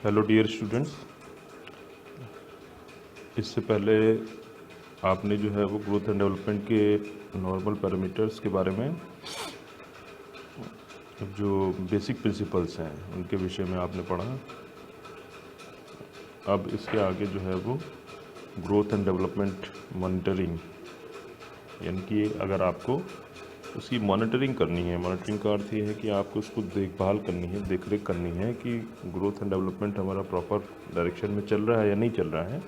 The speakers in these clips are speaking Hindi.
हेलो डियर स्टूडेंट्स, इससे पहले आपने जो है वो ग्रोथ एंड डेवलपमेंट के नॉर्मल पैरामीटर्स के बारे में जो बेसिक प्रिंसिपल्स हैं उनके विषय में आपने पढ़ा। अब इसके आगे जो है वो ग्रोथ एंड डेवलपमेंट मॉनिटरिंग, यानी कि अगर आपको उसकी मॉनिटरिंग करनी है, मॉनिटरिंग का अर्थ ये है कि आपको उसको देखभाल करनी है, देख रेख करनी है कि ग्रोथ एंड डेवलपमेंट हमारा प्रॉपर डायरेक्शन में चल रहा है या नहीं चल रहा है।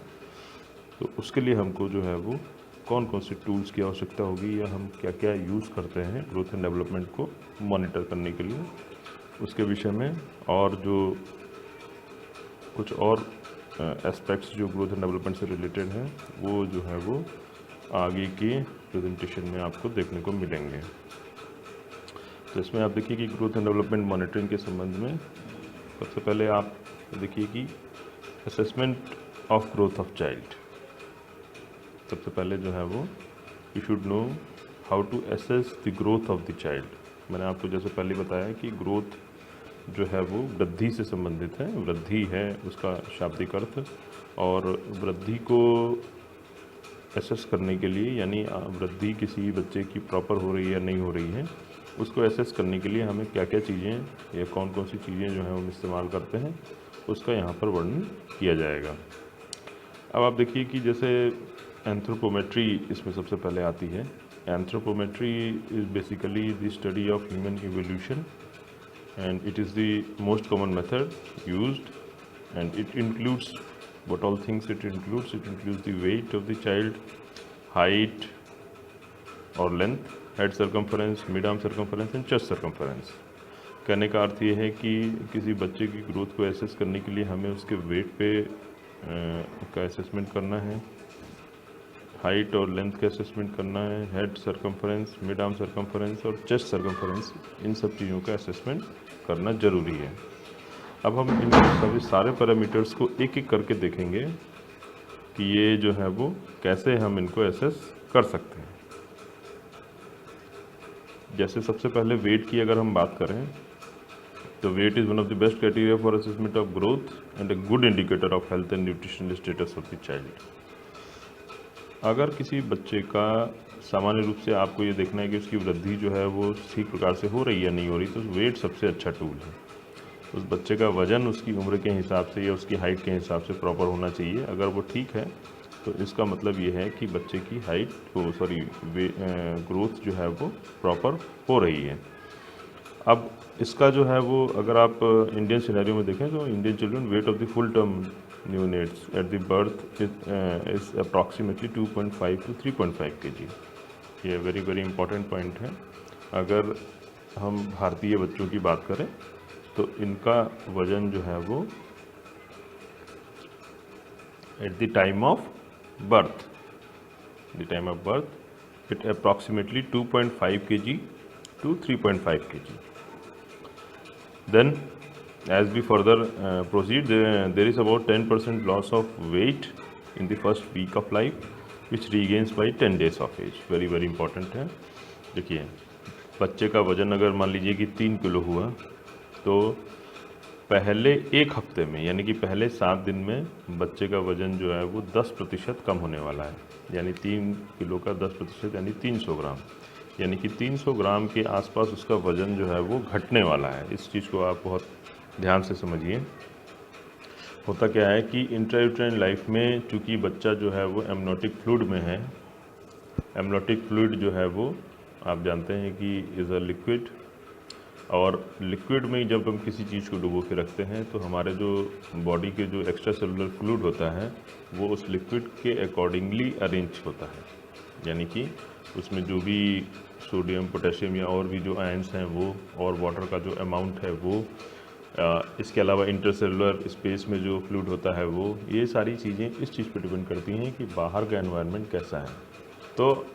तो उसके लिए हमको जो है वो कौन कौन से टूल्स की आवश्यकता होगी या हम क्या क्या यूज़ करते हैं ग्रोथ एंड डेवलपमेंट को मॉनिटर करने के लिए, उसके विषय में और जो कुछ और एस्पेक्ट्स जो ग्रोथ एंड डेवलपमेंट से रिलेटेड हैं वो जो है वो आगे के प्रेजेंटेशन में आपको देखने को मिलेंगे। तो इसमें आप देखिए कि ग्रोथ एंड डेवलपमेंट मॉनिटरिंग के संबंध में सबसे पहले आप देखिए कि assessment of growth of child. सबसे पहले जो है वो you should know how to assess the growth of the child. मैंने आपको जैसे पहले बताया कि ग्रोथ जो है वो वृद्धि से संबंधित है, वृद्धि है उसका शाब्दिक अर्थ, और वृद्धि को एसेस करने के लिए यानी वृद्धि किसी बच्चे की प्रॉपर हो रही है या नहीं हो रही है, उसको एसेस करने के लिए हमें क्या क्या चीज़ें या कौन कौन सी चीज़ें जो हैं हम इस्तेमाल करते हैं उसका यहाँ पर वर्णन किया जाएगा। अब आप देखिए कि जैसे एंथ्रोपोमेट्री इसमें सबसे पहले आती है। Anthropometry is basically the study of human evolution and it is the most common method used, and it includes what all things it includes the weight of the child, height or length, head circumference, mid arm circumference and chest circumference। कहने का अर्थ ये है कि किसी बच्चे की ग्रोथ को एसेस करने के लिए हमें उसके वेट पे का असेसमेंट करना है, हाइट और लेंथ का असेसमेंट करना है, head circumference, mid arm circumference और चेस्ट सर्कम्फरेंस, इन सब चीज़ों का असेसमेंट करना ज़रूरी है। अब हम इन सभी सारे पैरामीटर्स को एक एक करके देखेंगे कि ये जो है वो कैसे हम इनको एसेस कर सकते हैं। जैसे सबसे पहले वेट की अगर हम बात करें तो weight is one of the best criteria for assessment of growth and a good indicator of health and nutritional status of the child. अगर किसी बच्चे का सामान्य रूप से आपको ये देखना है कि उसकी वृद्धि जो है वो ठीक प्रकार से हो रही है या नहीं हो रही, तो वेट सबसे अच्छा टूल है। उस बच्चे का वज़न उसकी उम्र के हिसाब से या उसकी हाइट के हिसाब से प्रॉपर होना चाहिए। अगर वो ठीक है तो इसका मतलब ये है कि बच्चे की हाइट ग्रोथ जो है वो प्रॉपर हो रही है। अब इसका जो है वो अगर आप इंडियन सिनेरियो में देखें तो Indian children wait of the full term neonates at the birth is approximately 2.5 to 3.5 kg। ये वेरी इंपॉर्टेंट पॉइंट है। अगर हम भारतीय बच्चों की बात करें तो इनका वज़न जो है वो eight the time of birth it approximately 2.5 kg to 3.5 kg। Then as we further proceed, there is about 10% loss of weight in the first week of life which regains by 10 days of age। very important है। देखिए बच्चे का वज़न अगर मान लीजिए कि 3 किलो हुआ तो पहले एक हफ्ते में यानी कि पहले 7 दिन में बच्चे का वज़न जो है वो 10% कम होने वाला है, यानी 3 किलो का 10% यानी 300 ग्राम, यानी कि 300 ग्राम के आसपास उसका वज़न जो है वो घटने वाला है। इस चीज़ को आप बहुत ध्यान से समझिए। होता क्या है कि इंट्रायूटेराइन लाइफ में चूँकि बच्चा जो है वो एमनोटिक फ्लूइड में है, एमनोटिक फ्लूइड जो है वो आप जानते हैं कि इज़ अ लिक्विड, और लिक्विड में जब हम किसी चीज़ को डुबो के रखते हैं तो हमारे जो बॉडी के जो एक्स्ट्रा सेलुलर फ्लूइड होता है वो उस लिक्विड के अकॉर्डिंगली अरेंज होता है, यानी कि उसमें जो भी सोडियम पोटेशियम या और भी जो आयंस हैं वो, और वाटर का जो अमाउंट है वो, इसके अलावा इंटरसेलुलर स्पेस में जो फ्लूइड होता है वो, ये सारी चीज़ें इस चीज़ पर डिपेंड करती हैं कि बाहर का एनवायरनमेंट कैसा है। तो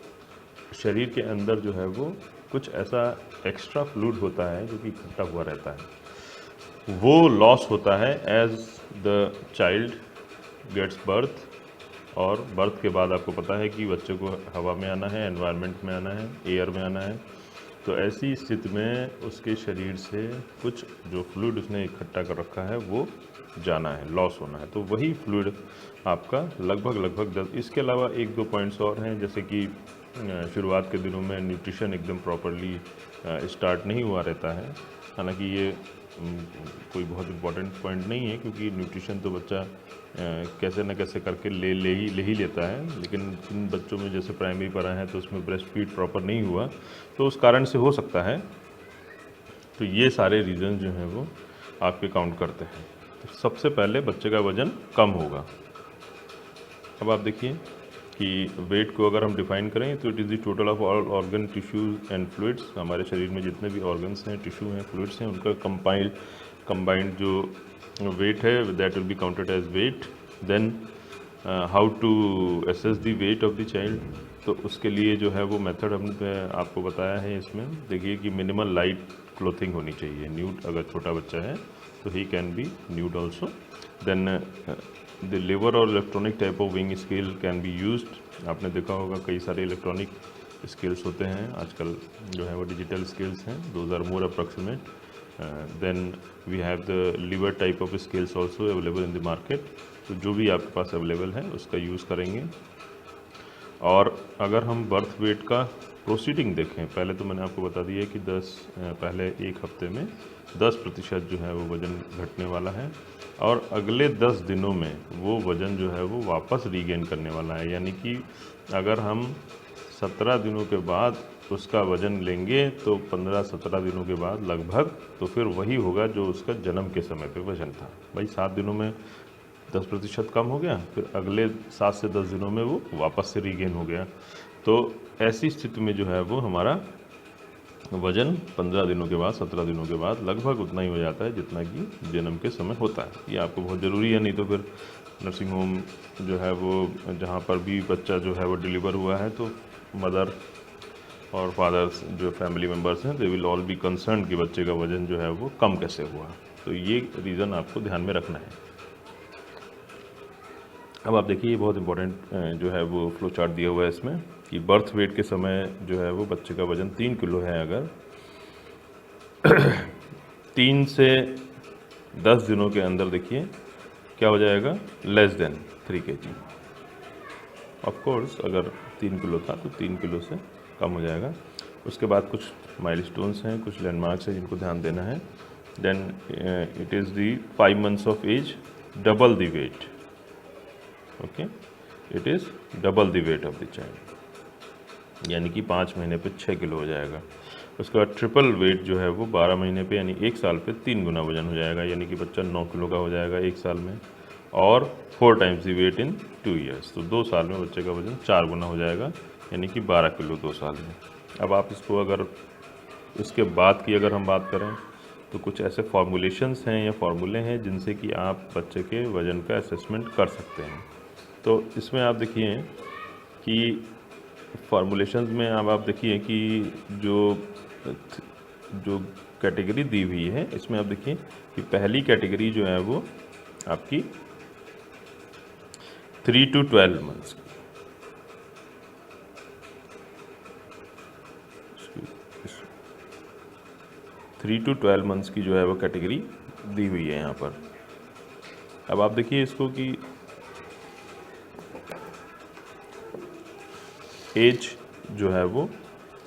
शरीर के अंदर जो है वो कुछ ऐसा एक्स्ट्रा फ्लूइड होता है जो कि इकट्ठा हुआ रहता है, वो लॉस होता है as the child gets birth. और बर्थ के बाद आपको पता है कि बच्चे को हवा में आना है, एनवायरनमेंट में आना है, एयर में आना है, तो ऐसी स्थिति में उसके शरीर से कुछ जो फ्लूइड उसने इकट्ठा कर रखा है वो जाना है, लॉस होना है। तो वही फ्लूइड आपका लगभग 10। इसके अलावा 1-2 पॉइंट्स और हैं, जैसे कि शुरुआत के दिनों में न्यूट्रिशन एकदम प्रॉपरली स्टार्ट नहीं हुआ रहता है। हालांकि ये कोई बहुत इम्पोर्टेंट पॉइंट नहीं है, क्योंकि न्यूट्रिशन तो बच्चा कैसे न कैसे करके ले ही लेता है। लेकिन जिन बच्चों में जैसे प्राइमरी पढ़ा है तो उसमें ब्रेस्ट फीड प्रॉपर नहीं हुआ, तो उस कारण से हो सकता है। तो ये सारे रीज़न जो हैं वो आपके काउंट करते हैं। तो सबसे पहले बच्चे का वज़न कम होगा। अब आप देखिए कि वेट को अगर हम डिफाइन करें तो it is the total of all organ, tissues and fluids. हमारे शरीर में जितने भी ऑर्गन्स हैं, टिश्यू हैं, फ्लूइड्स हैं, उनका कंबाइंड जो वेट है that will be counted as weight. Then how to assess the weight of the child, तो उसके लिए जो है वो मेथड हमने आपको बताया है। इसमें देखिए कि मिनिमल लाइट क्लोथिंग होनी चाहिए। न्यूड अगर छोटा बच्चा है तो he can be nude also. Then the lever और electronic type of weighing scale can be used. आपने देखा होगा कई सारे इलेक्ट्रॉनिक स्केल्स होते हैं आजकल, जो है वो डिजिटल स्केल्स हैं। Those are more approximate. Then we have the lever type of scales also available in the market. तो जो भी आपके पास अवेलेबल है उसका यूज़ करेंगे। और अगर हम बर्थ वेट का प्रोसीडिंग देखें, पहले तो मैंने आपको बता दिया कि पहले 1 हफ्ते में 10% जो है वो वज़न घटने वाला है, और अगले 10 दिनों में वो वज़न जो है वो वापस रीगेन करने वाला है। यानी कि अगर हम 17 दिनों के बाद उसका वज़न लेंगे तो 15-17 दिनों के बाद लगभग तो फिर वही होगा जो उसका जन्म के समय पे वज़न था। भाई 7 दिनों में 10% कम हो गया, फिर अगले 7 से 10 दिनों में वो वापस से रीगेन हो गया। तो ऐसी स्थिति में जो है वो हमारा वज़न 15 दिनों के बाद, 17 दिनों के बाद लगभग उतना ही हो जाता है जितना कि जन्म के समय होता है। ये आपको बहुत ज़रूरी है, नहीं तो फिर नर्सिंग होम जो है वो, जहाँ पर भी बच्चा जो है वो डिलीवर हुआ है, तो मदर और फादर्स जो फैमिली मेम्बर्स हैं, they will all be concern कि बच्चे का वज़न जो है वो कम कैसे हुआ। तो ये रीज़न आपको ध्यान में रखना है। अब आप देखिए, बहुत इंपॉर्टेंट जो है वो फ्लो चार्ट दिया हुआ है इसमें कि बर्थ वेट के समय जो है वो बच्चे का वज़न 3 किलो है। अगर 3 से 10 दिनों के अंदर देखिए क्या हो जाएगा, less than 3 kg। Of course अगर 3 किलो था तो 3 किलो से कम हो जाएगा। उसके बाद कुछ माइलस्टोन्स हैं, कुछ लैंडमार्क्स हैं जिनको ध्यान देना है। Then it is the 5 months of age, double the weight. Okay, it is double the weight of the child, यानी कि 5 महीने पे 6 किलो हो जाएगा। उसके बाद ट्रिपल वेट जो है वो 12 महीने पे यानी 1 साल पे 3 गुना वजन हो जाएगा, यानी कि बच्चा 9 किलो का हो जाएगा 1 साल में। और 4 times the weight in 2 years, तो 2 साल में बच्चे का वजन 4 गुना हो जाएगा, यानी कि 12 किलो 2 साल में। अब आप इसको अगर इसके बाद की अगर हम बात करें तो कुछ ऐसे फॉर्मूलेशंस हैं या फॉर्मूले हैं जिनसे कि आप बच्चे के वज़न का असेसमेंट कर सकते हैं। तो इसमें आप देखिए कि फॉर्मूलेशंस में अब आप देखिए कि जो कैटेगरी दी हुई है इसमें आप देखिए कि पहली कैटेगरी जो है वो आपकी 3 to 12 months 3 to 12 मंथ्स की जो है वो कैटेगरी दी हुई है यहाँ पर। अब आप देखिए इसको कि एज जो है वो,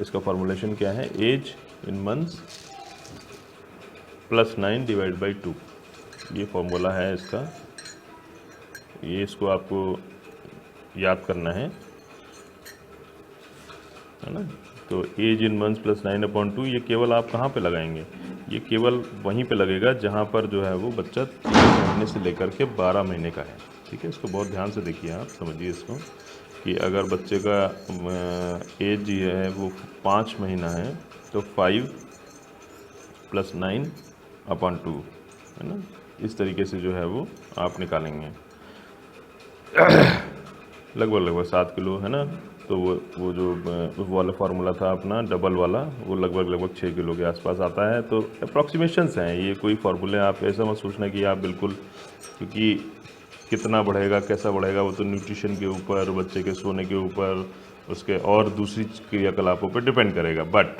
इसका फॉर्मूलेशन क्या है, age in months +9 divide by 2, ये फॉर्मूला है इसका। ये इसको आपको याद करना है ना। तो एज इन मंथ्स +9/2, ये केवल आप कहाँ पे लगाएंगे, ये केवल वहीं पे लगेगा जहाँ पर जो है वो बच्चा 3 महीने से लेकर के 12 महीने का है। ठीक है, इसको बहुत ध्यान से देखिए, आप समझिए इसको कि अगर बच्चे का एज जो है वो 5 महीना है तो 5 + 9/2 है ना। इस तरीके से जो है वो आप निकालेंगे लगभग 7 किलो है ना। तो वो जो वाला फार्मूला था अपना डबल वाला, वो लगभग 6 किलो के आसपास आता है। तो अप्रॉक्सीमेशंस हैं, ये कोई फार्मूले आप ऐसा मत सोचना कि आप बिल्कुल, क्योंकि कितना बढ़ेगा कैसा बढ़ेगा वो तो न्यूट्रिशन के ऊपर, बच्चे के सोने के ऊपर, उसके और दूसरी क्रियाकलापों पर डिपेंड करेगा। बट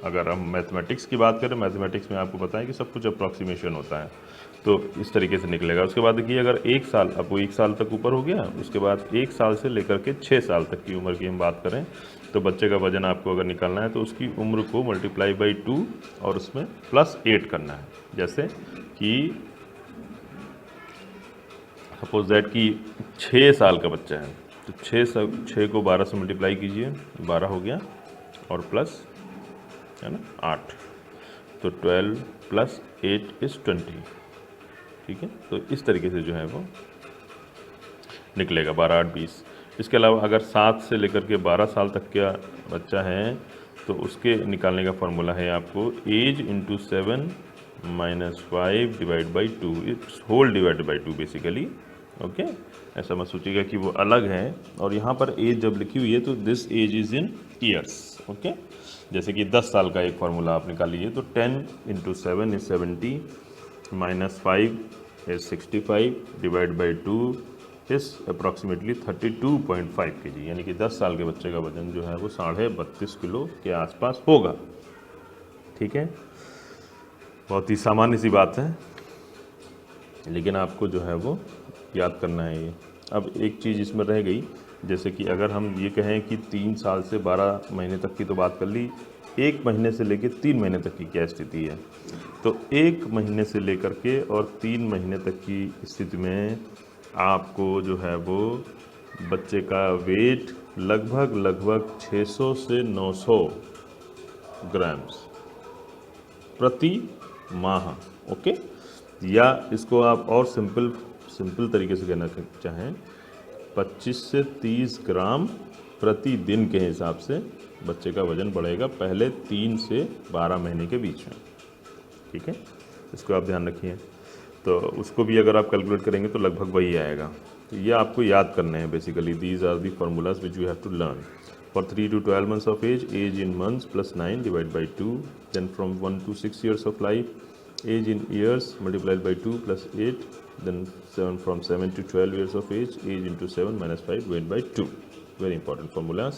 अगर हम मैथमेटिक्स की बात करें, मैथमेटिक्स में आपको पता है कि सब कुछ अप्रॉक्सीमेशन होता है, तो इस तरीके से निकलेगा। उसके बाद देखिए अगर 1 साल, अब वो 1 साल तक ऊपर हो गया, उसके बाद 1 साल से लेकर के 6 साल तक की उम्र की हम बात करें तो बच्चे का वज़न आपको अगर निकालना है तो उसकी उम्र को मल्टीप्लाई बाई 2 और उसमें +8 करना है। जैसे कि सपोज दैट कि 6 साल का बच्चा है तो 6 को 12 से मल्टीप्लाई कीजिए, 12 हो गया और प्लस है ना 8, तो 12 + 8 = 20। ठीक है, तो इस तरीके से जो है वो निकलेगा 12 8 20। इसके अलावा अगर 7 से लेकर के 12 साल तक का बच्चा है तो उसके निकालने का फॉर्मूला है आपको age × 7 - 5 divide by 2, it's whole divided by 2 basically. Okay, ऐसा मत सोचिएगा कि वो अलग है। और यहाँ पर एज जब लिखी हुई है तो this age is in years. Okay, जैसे कि 10 साल का एक फार्मूला आप निकाल लीजिए तो 10 × 7 = 70 -5 = 65 डिवाइड बाई 2 इस अप्रॉक्सीमेटली 32.5 kg, यानी कि 10 साल के बच्चे का वजन जो है वो 32.5 किलो के आसपास होगा। ठीक है, बहुत ही सामान्य सी बात है, लेकिन आपको जो है वो याद करना है ये। अब एक चीज़ इसमें रह गई, जैसे कि अगर हम ये कहें कि 3 साल से 12 महीने तक की तो बात कर ली, 1 महीने से लेकर 3 महीने तक की क्या स्थिति है, तो 1 महीने से लेकर के और 3 महीने तक की स्थिति में आपको जो है वो बच्चे का वेट लगभग 600 से 900 ग्राम्स प्रति माह। ओके, या इसको आप और सिंपल तरीके से कहना चाहें 25 से 30 ग्राम प्रति दिन के हिसाब से बच्चे का वज़न बढ़ेगा पहले 3 से 12 महीने के बीच में। ठीक है, इसको आप ध्यान रखिए। तो उसको भी अगर आप कैलकुलेट करेंगे तो लगभग वही आएगा। तो ये आपको याद करने हैं basically. These are the formulas which you have to learn. For 3 to 12 months of age, age in months +9 divided by 2, then from 1 to 6 years of life, age in years multiplied by 2 + 8, then from 7 to 12 years of age, age into 7 - 5 divided by 2। Very important formulas.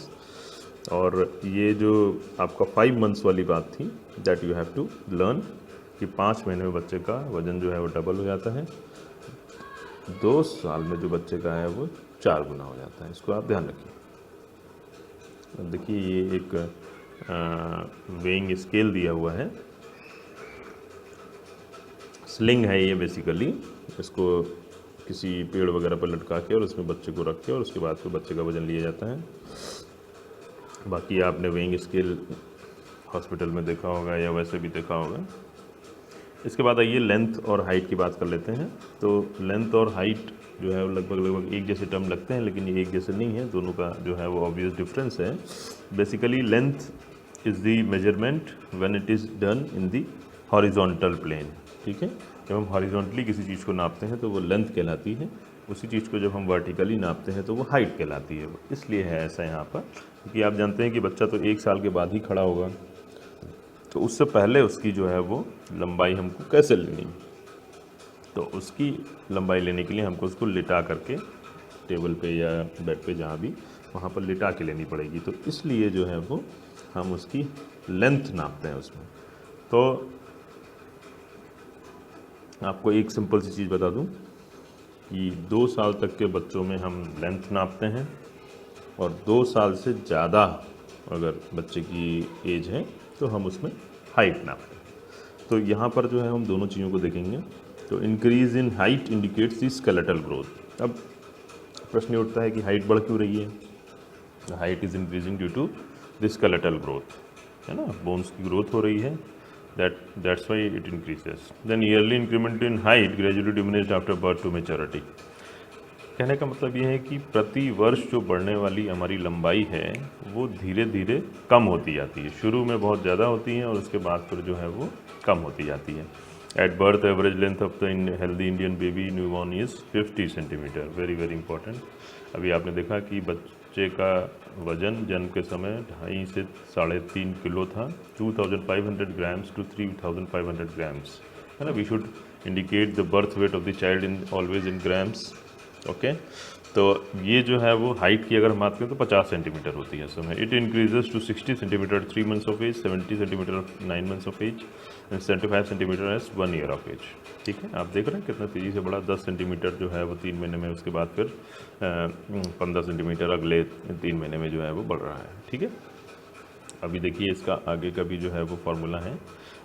और ये जो आपका 5 months वाली बात थी, that you have to learn कि 5 महीने में बच्चे का वज़न जो है वो डबल हो जाता है, 2 साल में जो बच्चे का है वो 4 गुना हो जाता है। इसको आप ध्यान रखिए। देखिए ये एक वेइंग स्केल दिया हुआ है, स्लिंग है ये बेसिकली। इसको किसी पेड़ वगैरह पर लटका के और उसमें बच्चे को रख के और उसके बाद फिर बच्चे का वज़न लिया जाता है। बाकी आपने वेइंग स्केल हॉस्पिटल में देखा होगा या वैसे भी देखा होगा। इसके बाद आइए लेंथ और हाइट की बात कर लेते हैं। तो लेंथ और हाइट जो है वो लगभग एक जैसे टर्म लगते हैं, लेकिन ये एक जैसे नहीं है, दोनों का जो है वो ऑब्वियस डिफरेंस है। Basically length is the measurement when it is done in the horizontal plane. ठीक है, जब हम हॉरिजॉन्टली किसी चीज़ को नापते हैं तो वो लेंथ कहलाती है, उसी चीज़ को जब हम वर्टिकली नापते हैं तो वो हाइट कहलाती है। इसलिए है ऐसा यहाँ पर, क्योंकि आप जानते हैं कि बच्चा तो 1 साल के बाद ही खड़ा होगा, तो उससे पहले उसकी जो है वो लंबाई हमको कैसे लेनी, तो उसकी लंबाई लेने के लिए हमको उसको लिटा करके टेबल पे या बेड पे जहाँ भी वहाँ पर लिटा के लेनी पड़ेगी। तो इसलिए जो है वो हम उसकी लेंथ नापते हैं उसमें। तो आपको एक सिंपल सी चीज़ बता दूं कि 2 साल तक के बच्चों में हम लेंथ नापते हैं और 2 साल से ज़्यादा अगर बच्चे की एज है तो हम उसमें हाइट नापते हैं। तो यहाँ पर जो है हम दोनों चीज़ों को देखेंगे। तो increase in height indicates the skeletal growth. अब प्रश्न उठता है कि हाइट बढ़ क्यों रही है? Height is increasing due to the skeletal growth, है ना, बोन्स की ग्रोथ हो रही है, that's why it increases. Then yearly increment in height gradually diminished after birth to maturity। कहने का मतलब ये है कि प्रति वर्ष जो बढ़ने वाली हमारी लंबाई है वो धीरे धीरे कम होती जाती है। शुरू में बहुत ज़्यादा होती है और उसके बाद फिर जो है वो कम होती जाती है। At birth average length of the healthy Indian baby newborn is 50 centimetre. Very very important. अभी आपने देखा कि बच्चे का वज़न जन्म के समय 2.5 से 3.5 किलो था, 2500 grams to 3500 grams, है ना। We should indicate the birth weight of the child in always in grams. Okay, तो ये जो है वो हाइट की अगर हम बात करें तो 50 सेंटीमीटर होती है इस समय। It increases to 60 centimetre 3 months of age, 70 centimetre 9 months of age and 75 centimetre age 1 year of age. ठीक है, आप देख रहे हैं कितना तेज़ी से बढ़ा। 10 सेंटीमीटर जो है वो 3 महीने में, उसके बाद फिर 15 सेंटीमीटर अगले 3 महीने में जो है वो बढ़ रहा है। ठीक है, अभी देखिए इसका आगे का भी जो है वो फार्मूला है।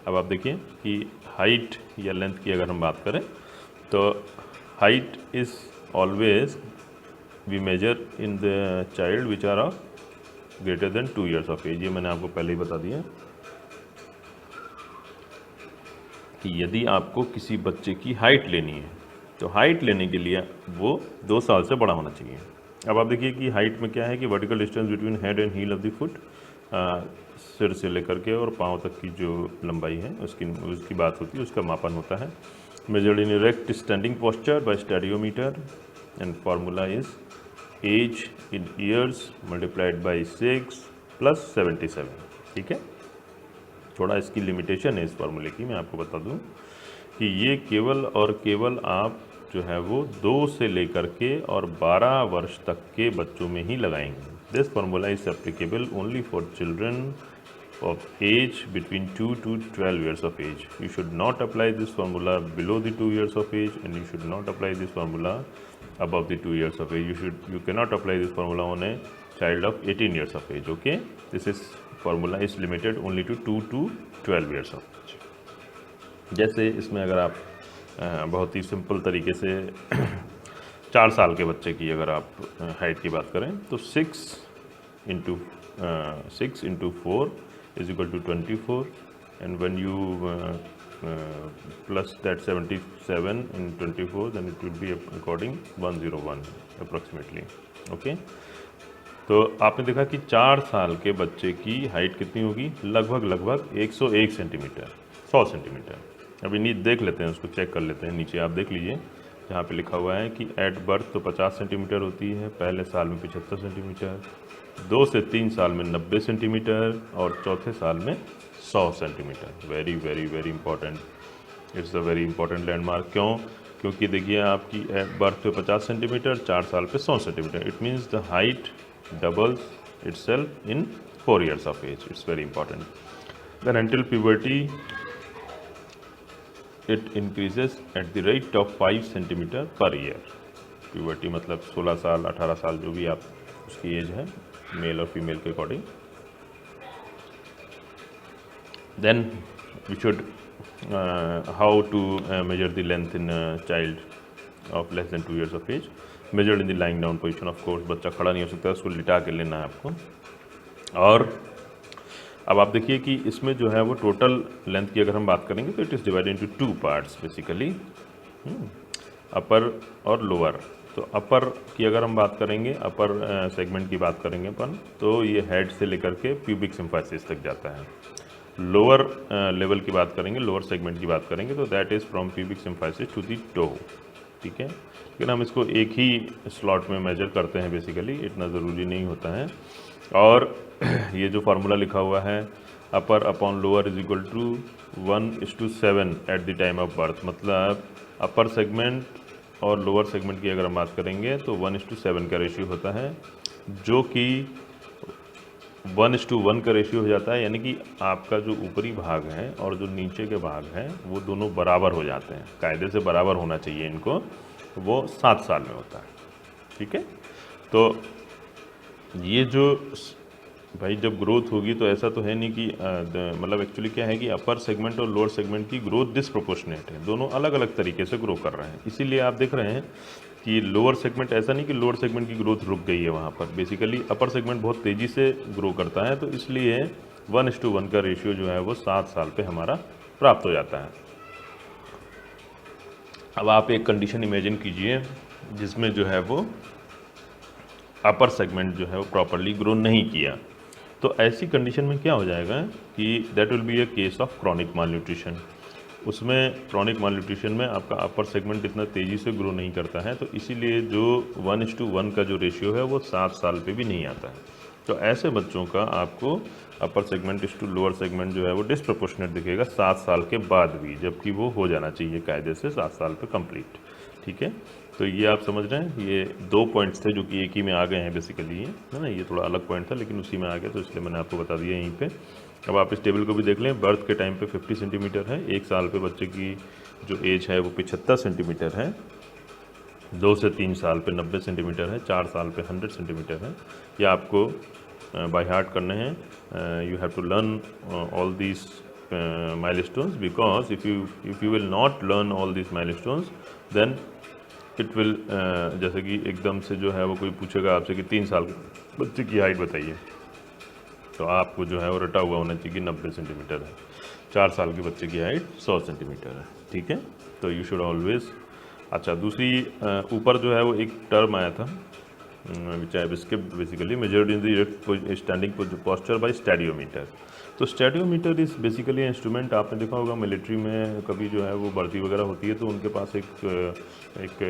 अब आप देखिए कि हाइट या लेंथ की अगर हम बात करें तो height is always we measure in the child which are of greater than 2 years of age. ये मैंने आपको पहले ही बता दिया कि यदि आपको किसी बच्चे की हाइट लेनी है तो हाइट लेने के लिए वो 2 साल से बड़ा होना चाहिए। अब आप देखिए कि हाइट में क्या है कि vertical distance between head and heel of the foot, सिर से लेकर के और पाँव तक की जो लंबाई है उसकी बात होती है, उसका मापन होता है। Measured in erect standing posture by stadiometer and formula is age in years multiplied by 6 + 77। ठीक है, थोड़ा इसकी लिमिटेशन है इस फार्मूले की, मैं आपको बता दूं कि ये केवल और केवल आप जो है वो 2 से लेकर के और 12 वर्ष तक के बच्चों में ही लगाएंगे। This formula is applicable only for children of age between 2 to 12 years of age. You should not apply this formula below the 2 years of age, and you should not apply this formula above the 2 years of age. You cannot apply this formula on a child of 18 years of age. Okay, this formula is limited only to 2 to 12 years of age. जैसे इसमें अगर आप बहुत ही सिंपल तरीके से 4 साल के बच्चे की अगर आप हाइट की बात करें तो 6 into 4 is equal to 24, and when you plus that 77 in 24, then it will be according 101 approximately. Okay, तो आपने देखा कि 4 साल के बच्चे की हाइट कितनी होगी, लगभग 101 सेंटीमीटर, 100 सेंटीमीटर। अभी नीचे देख लेते हैं, उसको चेक कर लेते हैं। नीचे आप देख लीजिए जहाँ पे लिखा हुआ है कि एट बर्थ तो 50 सेंटीमीटर होती है, पहले साल में 75 सेंटीमीटर, 2 से 3 साल में 90 सेंटीमीटर और चौथे साल में 100 centimetre. Very very very important, it's a very important landmark. क्यों? क्योंकि देखिए आपकी एट बर्थ पे 50 सेंटीमीटर, 4 साल पे 100 centimetre. It means the height doubles itself in 4 years of age. It's very important. Then until puberty it increases at the rate of 5 centimeter per year. Puberty मतलब 16 साल 18 साल जो भी आप उसकी एज है मेल और फीमेल के according. Then we should how to measure the length in a child of less than 2 years of age. Measured in the lying down position, of course. बच्चा खड़ा नहीं हो सकता, उसको लिटा के लेना है आपको। और अब आप देखिए कि इसमें जो है वो टोटल लेंथ की अगर हम बात करेंगे तो it is divided into 2 parts basically, upper और लोअर। तो अपर की अगर हम बात करेंगे, अपर सेगमेंट की बात करेंगे अपन, तो ये हेड से लेकर के प्यूबिक सिम्फाइसिस तक जाता है। लोअर लेवल की बात करेंगे, लोअर सेगमेंट की बात करेंगे तो that is from pubic symphysis to the toe. ठीक है, लेकिन हम इसको एक ही स्लॉट में मेजर करते हैं बेसिकली, इतना ज़रूरी नहीं होता है। और ये जो फार्मूला लिखा हुआ है upper upon lower is equal to 1:7 at the time of birth, मतलब अपर सेगमेंट और लोअर सेगमेंट की अगर हम बात करेंगे तो 1:7 का रेशियो होता है, जो कि 1:1 का रेशियो हो जाता है। यानी कि आपका जो ऊपरी भाग है और जो नीचे के भाग हैं वो दोनों बराबर हो जाते हैं, कायदे से बराबर होना चाहिए इनको, वो 7 साल में होता है। ठीक है, तो ये जो भाई जब ग्रोथ होगी तो ऐसा तो है नहीं कि मतलब एक्चुअली क्या है कि अपर सेगमेंट और लोअर सेगमेंट की ग्रोथ डिसप्रोपोर्शनेट है, दोनों अलग अलग तरीके से ग्रो कर रहे हैं। इसीलिए आप देख रहे हैं कि लोअर सेगमेंट, ऐसा नहीं कि लोअर सेगमेंट की ग्रोथ रुक गई है वहाँ पर, बेसिकली अपर सेगमेंट बहुत तेज़ी से ग्रो करता है, तो इसलिए 1:1 का रेशियो जो है वो 7 साल पे हमारा प्राप्त हो जाता है। अब आप एक कंडीशन इमेजिन कीजिए जिसमें जो है वो अपर सेगमेंट जो है वो प्रॉपरली ग्रो नहीं किया, तो ऐसी कंडीशन में क्या हो जाएगा कि that will B a case of chronic malnutrition. उसमें क्रॉनिक मालन्यूट्रिशन में आपका अपर सेगमेंट इतना तेज़ी से ग्रो नहीं करता है, तो इसीलिए जो 1:1 का जो रेशियो है वो 7 साल पे भी नहीं आता है। तो ऐसे बच्चों का आपको upper segment to lower segment जो है वो डिस्प्रपोर्शनेट दिखेगा 7 साल के बाद भी, जबकि वो हो जाना चाहिए कायदे से 7 साल पे कंप्लीट। ठीक है, तो ये आप समझ रहे हैं, ये 2 पॉइंट्स थे जो कि एक ही में आ गए हैं बेसिकली, ये है ना, ये थोड़ा अलग पॉइंट था लेकिन उसी में आ गया, तो इसलिए मैंने आपको बता दिया यहीं पे। अब आप इस टेबल को भी देख लें, बर्थ के टाइम पे 50 सेंटीमीटर है, 1 साल पे बच्चे की जो एज है वो 75 सेंटीमीटर है, 2 से 3 साल पे 90 सेंटीमीटर है, 4 साल पे 100 सेंटीमीटर है। या आपको बाय हार्ट करने हैं, you have to learn all these milestones, because if you will not learn all these milestones then it will, जैसे कि एकदम से जो है वो कोई पूछेगा आपसे कि 3 साल के बच्चे की हाइट बताइए, तो आपको जो है वो रटा हुआ होना चाहिए कि 90 सेंटीमीटर है, 4 साल के बच्चे की हाइट 100 सेंटीमीटर है। ठीक है, तो यू शुड ऑलवेज। अच्छा, दूसरी ऊपर जो है वो एक टर्म आया था which I skipped, basically measured in the standing posture by stadiometer. तो स्टैडियोमीटर इज़ बेसिकली इंस्ट्रूमेंट, आपने देखा होगा मिलिट्री में कभी जो है वो भर्ती वगैरह होती है तो उनके पास एक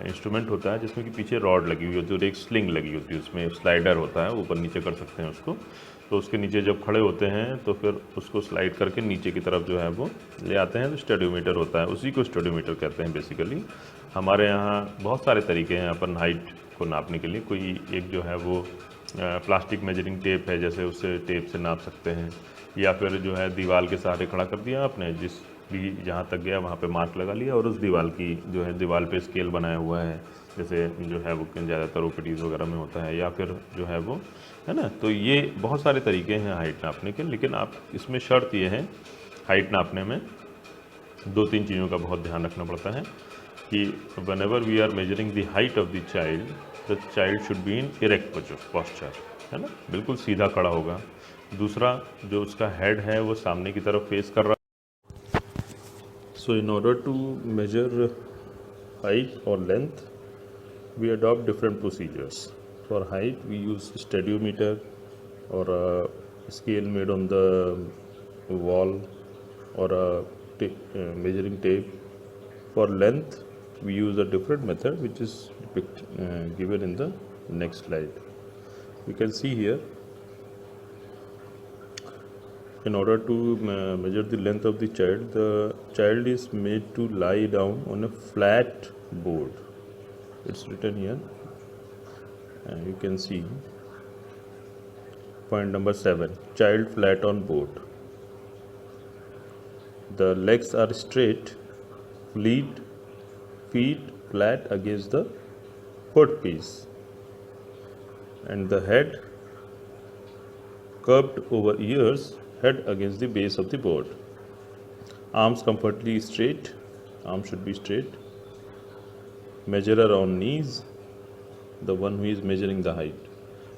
इंस्ट्रूमेंट होता है जिसमें कि पीछे रॉड लगी हुई होती है और एक स्लिंग लगी होती है, उसमें स्लाइडर होता है, ऊपर नीचे कर सकते हैं उसको। तो उसके नीचे जब खड़े होते हैं तो फिर उसको स्लाइड करके नीचे की तरफ जो है वो ले आते हैं, तो स्टैडियोमीटर होता है, उसी को स्टैडियोमीटर कहते हैं बेसिकली। हमारे यहाँ बहुत सारे तरीके हैं अपन हाइट को नापने के लिए। कोई एक जो है वो प्लास्टिक मेजरिंग टेप है, जैसे उससे टेप से नाप सकते हैं, या फिर जो है दीवार के सहारे खड़ा कर दिया आपने, जिस भी जहाँ तक गया वहाँ पे मार्क लगा लिया और उस दीवार की जो है दीवार पे स्केल बनाया हुआ है, जैसे जो है वो ज़्यादातर ओपीडीज़ वगैरह में होता है, या फिर जो है वो है ना। तो ये बहुत सारे तरीके हैं हाइट नापने के, लेकिन आप इसमें शर्त ये है हाइट नापने में 2-3 चीज़ों का बहुत ध्यान रखना पड़ता है कि whenever we are measuring the height of the child should be in erect posture, है ना, बिल्कुल सीधा खड़ा होगा। दूसरा, जो उसका हेड है वो सामने की तरफ फेस कर रहा है। So in order to measure height or length we adopt different procedures. For height we use stadiometer or a scale made on the wall or a measuring tape. For length we use a different method which is given in the next slide. You can see here, in order to measure the length of the child is made to lie down on a flat board. It's written here, and you can see point number 7, child flat on board. The legs are straight, feet flat against the foot piece, and the head curved over ears, head against the base of the board. Arms comfortably straight, arms should be straight. Measurer on knees, the one who is measuring the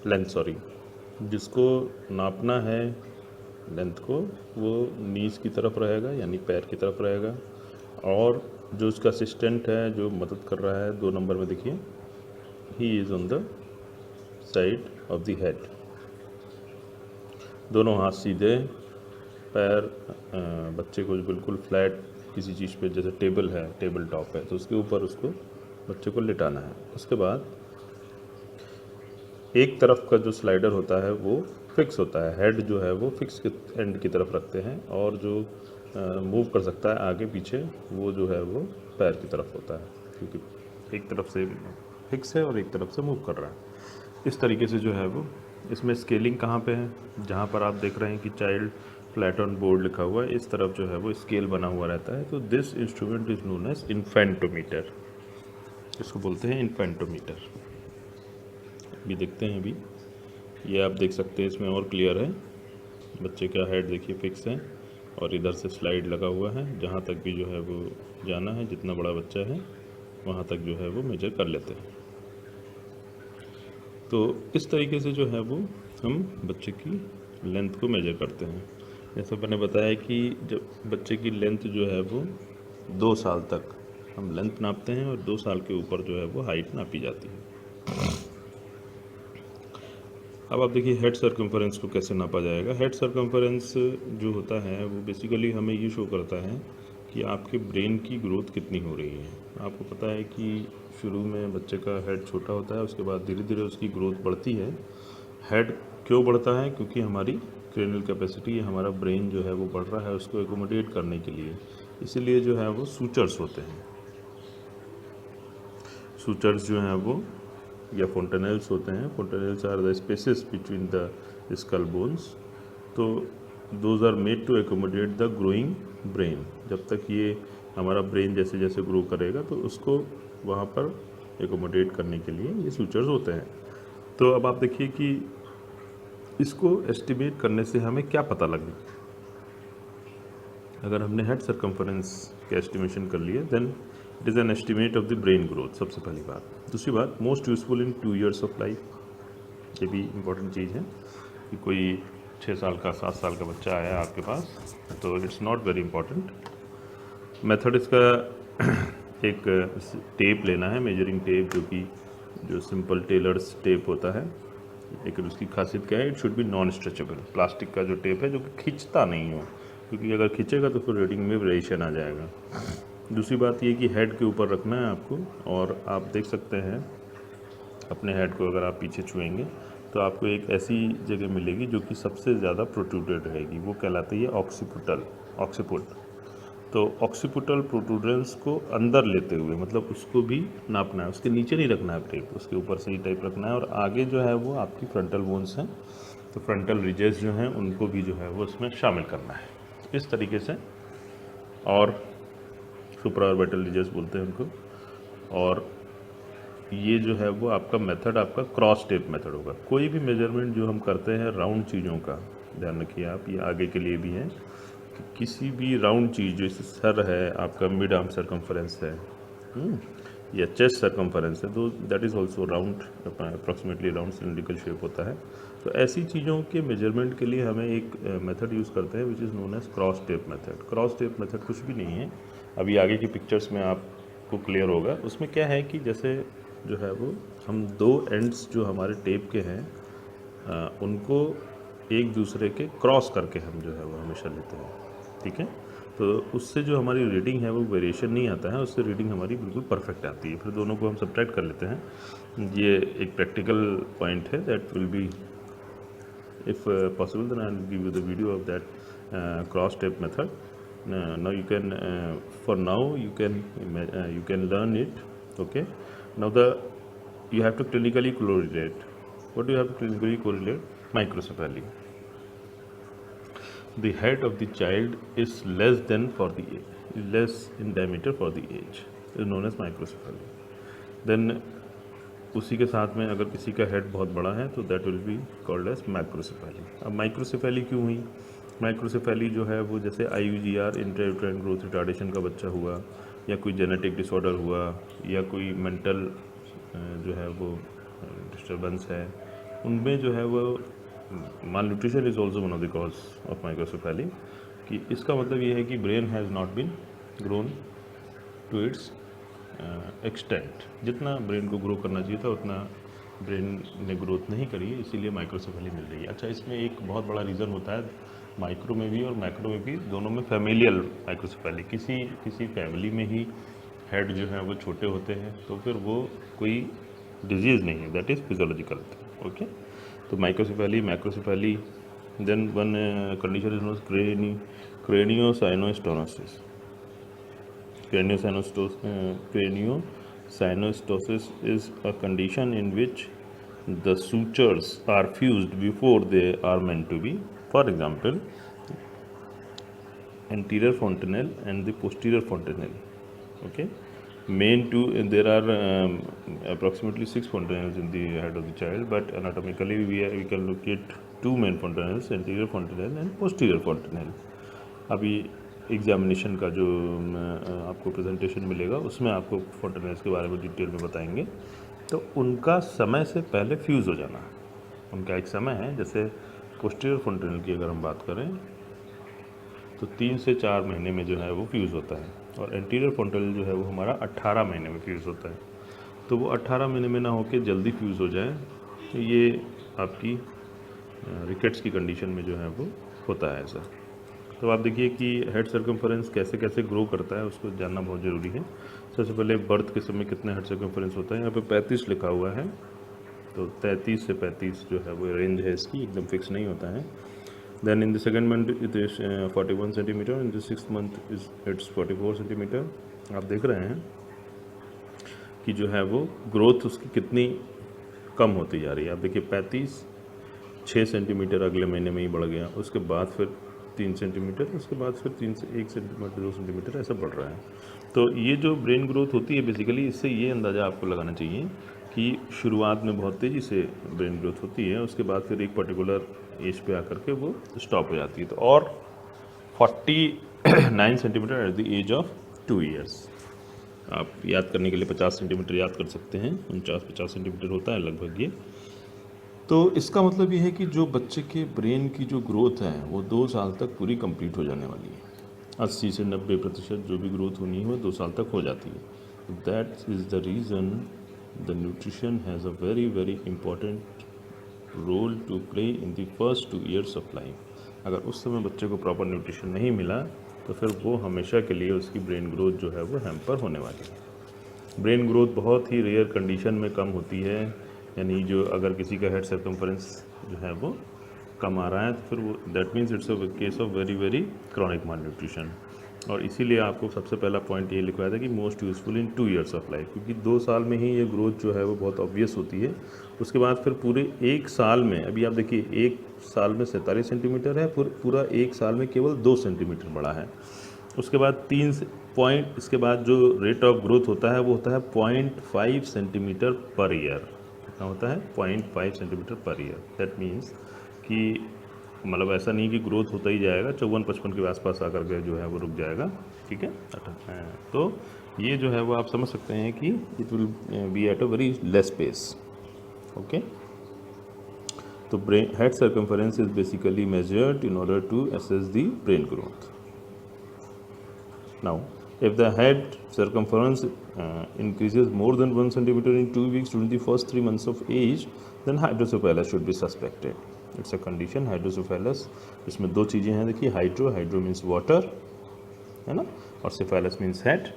length, जिसको नापना है लेंथ को, वो नीज की तरफ रहेगा, यानी पैर की तरफ रहेगा, और जो उसका असिस्टेंट है जो मदद कर रहा है 2 नंबर में देखिए, he is on the side of the head. दोनों हाथ सीधे, पैर बच्चे को बिल्कुल फ्लैट किसी चीज़ पे, जैसे टेबल है, टेबल टॉप है, तो उसके ऊपर उसको बच्चे को लिटाना है। उसके बाद एक तरफ का जो स्लाइडर होता है वो फिक्स होता है, हेड जो है वो फिक्स के एंड की तरफ रखते हैं, और जो मूव कर सकता है आगे पीछे वो जो है वो पैर की तरफ होता है, क्योंकि एक तरफ से फिक्स है और एक तरफ से मूव कर रहा है। इस तरीके से जो है वो, इसमें स्केलिंग कहाँ पे है, जहाँ पर आप देख रहे हैं कि चाइल्ड फ्लैट ऑन बोर्ड लिखा हुआ है, इस तरफ जो है वो स्केल बना हुआ रहता है। तो this instrument is known as infantometer, इसको बोलते हैं इन्फेंटोमीटर। अभी देखते हैं, अभी ये आप देख सकते हैं, इसमें और क्लियर है। बच्चे का हेड देखिए फिक्स है और इधर से स्लाइड लगा हुआ है, जहाँ तक भी जो है वो जाना है, जितना बड़ा बच्चा है वहाँ तक जो है वो मेजर कर लेते हैं। तो इस तरीके से जो है वो हम बच्चे की लेंथ को मेजर करते हैं। जैसा मैंने बताया कि जब बच्चे की लेंथ जो है वो 2 साल तक हम लेंथ नापते हैं, और 2 साल के ऊपर जो है वो हाइट नापी जाती है। अब आप देखिए हेड सर्कम्फरेंस को कैसे नापा जाएगा। हेड सर्कम्फरेंस जो होता है वो बेसिकली हमें ये शो करता है कि आपके ब्रेन की ग्रोथ कितनी हो रही है। आपको पता है कि शुरू में बच्चे का हेड छोटा होता है, उसके बाद धीरे धीरे उसकी ग्रोथ बढ़ती है। हेड क्यों बढ़ता है? क्योंकि हमारी क्रेनियल कैपेसिटी, हमारा ब्रेन जो है वो बढ़ रहा है उसको एकोमोडेट करने के लिए, इसीलिए जो है वो सूचर्स होते हैं। सूचर्स जो हैं वो या फोंटेनेल्स होते हैं। Fontanelles are the spaces between the skull bones. तो those are made to accommodate the growing brain. जब तक ये हमारा ब्रेन जैसे जैसे ग्रो करेगा तो उसको वहाँ पर एकोमोडेट करने के लिए ये सूचर्स होते हैं। तो अब आप देखिए कि इसको एस्टिमेट करने से हमें क्या पता लगे। अगर हमने हेड सर्कम्फरेंस का एस्टिमेशन कर लिया, then it is an estimate of the brain growth, सबसे पहली बात। दूसरी बात, most useful in 2 years of life. ये भी इम्पॉर्टेंट चीज़ है कि कोई 6 साल का 7 साल का बच्चा आया आपके पास तो it's not very important. Method इसका एक टेप लेना है, मेजरिंग टेप, जो सिंपल टेलर्स टेप होता है। लेकिन उसकी खासियत क्या है? It should be non stretchable. Plastic का जो टेप है जो कि खींचता नहीं हो, क्योंकि अगर खींचेगा तो फिर रीडिंग में वेरिएशन आ जाएगा। दूसरी बात ये कि हेड के ऊपर रखना है आपको, और आप देख सकते हैं अपने हेड को अगर आप पीछे छुएंगे तो आपको एक ऐसी जगह मिलेगी जो कि सबसे ज़्यादा प्रोट्रूडेड रहेगी, वो कहलाती है ऑक्सीपुट। तो ऑक्सीपुटल प्रोट्रूडेंस को अंदर लेते हुए, मतलब उसको भी नापना है, उसके नीचे नहीं रखना है टेप, उसके ऊपर से ही टेप रखना है। और आगे जो है वो आपकी फ्रंटल बोन्स हैं, तो फ्रंटल रिजेस जो हैं उनको भी जो है वो उसमें शामिल करना है इस तरीके से। और सुप्राऑर्बिटल रिजेस बोलते हैं उनको। और ये जो है वो आपका मेथड आपका क्रॉस टेप मेथड होगा। कोई भी मेजरमेंट जो हम करते हैं राउंड चीज़ों का, ध्यान रखिए आप, ये आगे के लिए भी है कि किसी भी राउंड चीज़, जैसे सर है आपका, मिड आर्म सर्कम्फरेंस है या चेस्ट सर्कम्फरेंस है, तो that is also round, approximately round cylindrical shape होता है। तो ऐसी चीज़ों के मेजरमेंट के लिए हमें एक मेथड यूज़ करते हैं which is known as cross tape method. Cross tape method कुछ भी नहीं है, अभी आगे की पिक्चर्स में आपको क्लियर होगा। उसमें क्या है कि जैसे जो है वो हम 2 एंड्स जो हमारे टेप के हैं उनको एक दूसरे के क्रॉस करके हम जो है वो हमेशा लेते हैं, ठीक है। तो उससे जो हमारी रीडिंग है वो वेरिएशन नहीं आता है, उससे रीडिंग हमारी बिल्कुल परफेक्ट आती है। फिर दोनों को हम सब्ट्रैक्ट कर लेते हैं। ये एक प्रैक्टिकल पॉइंट है that will be, if possible then I will give you the video of that cross tape method. now you can for now you can learn it, okay. Now you have to clinically correlate. What do you have to clinically correlate? Microcephaly. The head of the child is less than for the age, less in diameter for the age, is known as microcephaly. Then उसी के साथ में अगर किसी का हेड बहुत बड़ा है तो that will be called as microcephaly. अब माइक्रोसेफेली क्यों हुई? माइक्रोसेफेली जो है वो जैसे IUGR, इंट्रायूटेराइन ग्रोथ रिटार्डेशन का बच्चा हुआ, या कोई जेनेटिक डिसऑर्डर हुआ, या कोई मेंटल जो है वो डिस्टर्बेंस है, उनमें जो है वो malnutrition is also one of the cause of microcephaly. कि इसका मतलब ये है कि brain has not been grown to its extent. जितना ब्रेन को ग्रो करना चाहिए था उतना ब्रेन ने ग्रोथ नहीं करी, इसीलिए माइक्रोसेफेली मिल रही है। अच्छा, इसमें एक बहुत बड़ा रीज़न होता है माइक्रो में भी और मैक्रो में भी, दोनों में फैमिलियल माइक्रोसेफेली। किसी फैमिली में ही हेड जो है वो छोटे होते हैं तो फिर वो कोई डिजीज़ नहीं है, दैट इज़ फिजियोलॉजिकल, ओके। तो microcephaly, macrocephaly, then one condition is known craniosynostosis. Craniosynostosis is a condition in which the sutures are fused before they are meant to be. For example, anterior fontanelle and the posterior fontanelle. Okay, there are approximately 6 fontanelles in the head of the child, but anatomically we can look at 2 main fontanelles, anterior fontanelle and posterior fontanelle. अभी एग्जामिनेशन का जो आपको प्रेजेंटेशन मिलेगा उसमें आपको फोंटेनेल्स के बारे में डिटेल में बताएंगे। तो उनका समय से पहले फ्यूज़ हो जाना, उनका एक समय है। जैसे पोस्टीरियर फोंटेनेल की अगर हम बात करें तो 3 से 4 महीने में जो है वो फ्यूज़ होता है, और एंटीरियर फोंटेनेल जो है वो हमारा 18 महीने में फ्यूज़ होता है। तो वो 18 महीने में ना होकर जल्दी फ्यूज़ हो जाए, तो ये आपकी रिकेट्स की कंडीशन में जो है वो होता है ऐसा। तो आप देखिए कि हेड सर्कम्फरेंस कैसे कैसे ग्रो करता है, उसको जानना बहुत ज़रूरी है। सबसे पहले बर्थ के समय कितने हेड सर्कम्फरेंस होता है, यहाँ पे 35 लिखा हुआ है। तो 33 से 35 जो है वो रेंज है इसकी, एकदम फिक्स नहीं होता है। Then in the second month it is 41 centimetre, in the sixth month is its 44 centimetre. आप देख रहे हैं कि जो है वो ग्रोथ उसकी कितनी कम होती जा रही है। आप देखिए 35 6 सेंटीमीटर अगले महीने में ही बढ़ गया, उसके बाद फिर 3 सेंटीमीटर, उसके बाद फिर 3 से 1 सेंटीमीटर 2 सेंटीमीटर ऐसा बढ़ रहा है। तो ये जो ब्रेन ग्रोथ होती है बेसिकली, इससे ये अंदाज़ा आपको लगाना चाहिए कि शुरुआत में बहुत तेज़ी से ब्रेन ग्रोथ होती है, उसके बाद फिर एक पर्टिकुलर एज पे आकर के वो स्टॉप हो जाती है। तो और 49 centimetre at the age of 2 years. आप याद करने के लिए 50 सेंटीमीटर याद कर सकते हैं, 49-50 सेंटीमीटर होता है लगभग ये। तो इसका मतलब ये है कि जो बच्चे के ब्रेन की जो ग्रोथ है वो 2 साल तक पूरी कंप्लीट हो जाने वाली है। 80 से 90% जो भी ग्रोथ होनी है वो 2 साल तक हो जाती है। That is the reason the nutrition has a very very important role to play in the first 2 years of life. अगर उस समय बच्चे को प्रॉपर न्यूट्रिशन नहीं मिला तो फिर वो हमेशा के लिए उसकी ब्रेन ग्रोथ जो है वो हैम्पर होने वाली है। ब्रेन ग्रोथ बहुत ही रेयर कंडीशन में कम होती है, यानी जो अगर किसी का हेड सर्कम्फरेंस जो है वो कम आ रहा है तो फिर वो that means it's a case of very very chronic mall nutrition. और इसीलिए आपको सबसे पहला पॉइंट ये लिखवाया था कि most useful in 2 years of life, क्योंकि 2 साल में ही ये ग्रोथ जो है वो बहुत ऑब्वियस होती है। उसके बाद फिर पूरे 1 साल में, अभी आप देखिए 1 साल में 47 सेंटीमीटर है, पूरा 1 साल में केवल 2 सेंटीमीटर बढ़ा है। उसके बाद 3 पॉइंट, इसके बाद जो रेट ऑफ ग्रोथ होता है वो होता है 0.5 सेंटीमीटर पर ईयर। कितना होता है? 0.5 centimetre per year. That means कि मतलब ऐसा नहीं कि ग्रोथ होता ही जाएगा, 54-55 के आसपास आकर के जो है वो रुक जाएगा, ठीक है। तो ये जो है वो आप समझ सकते हैं कि it will be at a very less pace, okay. तो brain head circumference is basically measured in order to assess the brain growth. Now if the head circumference increases more than 1 centimeter in 2 weeks during the first 3 months of age, then hydrocephalus should be suspected. It's a condition, hydrocephalus। इसमें 2 चीज़ें हैं, देखिए, हाइड्रो मीन्स वाटर, है ना, और cephalus means head.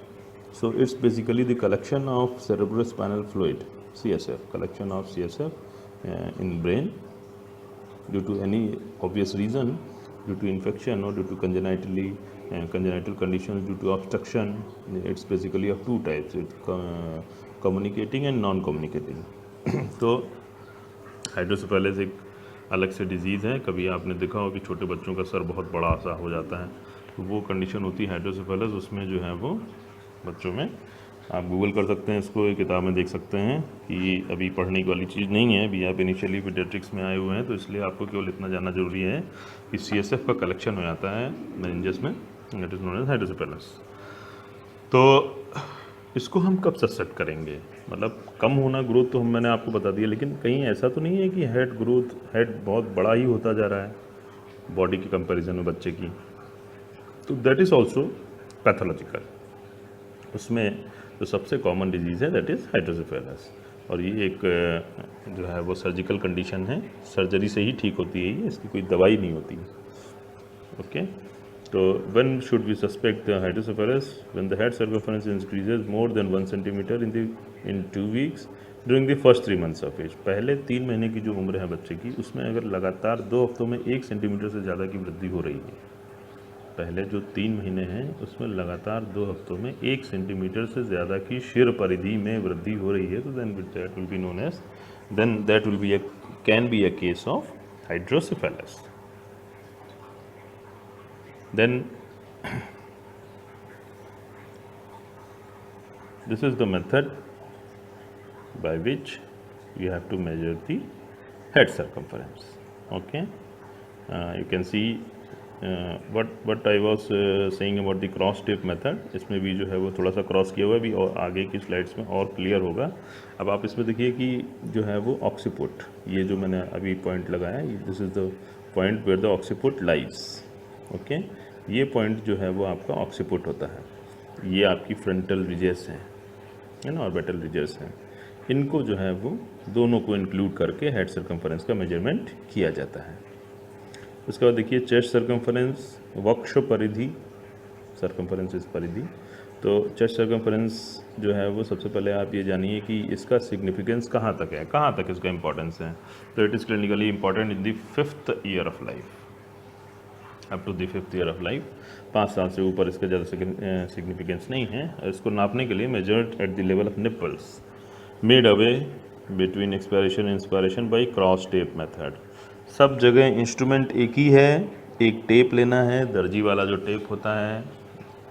So it's basically the collection of cerebrospinal fluid, CSF, collection of CSF in brain due to any obvious reason, due to infection or due to congenital conditions, due to obstruction. It's basically of 2 types, it's communicating and non-communicating। तो हाइड्रोसेफेलस एक अलग से डिजीज़ है। कभी आपने देखा हो कि छोटे बच्चों का सर बहुत बड़ा सा हो जाता है, तो वो कंडीशन होती है हाइड्रोसेफेलस। उसमें जो है वो बच्चों में, आप गूगल कर सकते हैं इसको, एक किताब में देख सकते हैं कि अभी पढ़ने वाली चीज़ नहीं है। अभी आप इनिशियली पीडियाट्रिक्स में आए हुए हैं, तो इसलिए आपको केवल इतना जानना जरूरी है कि CSF का कलेक्शन हो जाता है मेनिंजस में, that is known as hydrocephalus. तो इसको हम कब सस्पेक्ट करेंगे? मतलब कम होना ग्रोथ तो मैंने आपको बता दिया, लेकिन कहीं ऐसा तो नहीं है कि हेड बहुत बड़ा ही होता जा रहा है बॉडी के कंपैरिजन में बच्चे की, तो दैट इज़ ऑल्सो पैथोलॉजिकल। उसमें जो सबसे कॉमन डिजीज़ है दैट इज़ हाइड्रोसेफेलस, और ये एक जो है वो सर्जिकल कंडीशन है, सर्जरी से ही ठीक होती है ये, इसकी कोई दवाई नहीं होती, ओके। तो when should we suspect the hydrocephalus? When the head circumference increases more than 1 centimeter in 2 weeks during the first 3 months of age। पहले 3 महीने की जो उम्र है बच्चे की, उसमें अगर लगातार 2 हफ्तों में 1 सेंटीमीटर से ज़्यादा की वृद्धि हो रही है, पहले जो 3 महीने हैं उसमें लगातार 2 हफ्तों में 1 सेंटीमीटर से ज़्यादा की शिर परिधि में वृद्धि हो रही है, तो then that will be known as, then that will be can be a case of hydrocephalus. Then this is the method by which you have to measure the head circumference, okay। You can see what I was saying about the cross tape method। इसमें भी जो है वो थोड़ा सा क्रॉस किया हुआ है, भी और आगे की स्लाइड्स में और क्लियर होगा। अब आप इसमें देखिए कि जो है वो ऑक्सीपुट, ये जो मैंने अभी पॉइंट लगाया, this is the point where the occiput lies, okay. ये पॉइंट जो है वो आपका ऑक्सीपुट होता है। ये आपकी फ्रंटल रिजेस हैं, है ना, ऑर्बिटल रिजेस हैं। इनको जो है वो दोनों को इंक्लूड करके हेड सर्कम्फरेंस का मेजरमेंट किया जाता है। उसके बाद देखिए चेस्ट सर्कम्फरेंस, वक्ष परिधि, सर्कम्फरेंस इस परिधि, तो चेस्ट सर्कम्फ्रेंस जो है वो सबसे पहले आप ये जानिए कि इसका सिग्निफिकेंस कहाँ तक है, कहाँ तक इसका इंपॉर्टेंस है। तो it is clinically important in the 5th year of life, up to the 5th year of life. 5 साल से ऊपर इसका ज़्यादा सिग्निफिकेंस नहीं है। इसको नापने के लिए measured at the level of nipples made away between expiration and inspiration by cross tape method. सब जगह इंस्ट्रूमेंट एक ही है, एक टेप लेना है, दर्जी वाला जो टेप होता है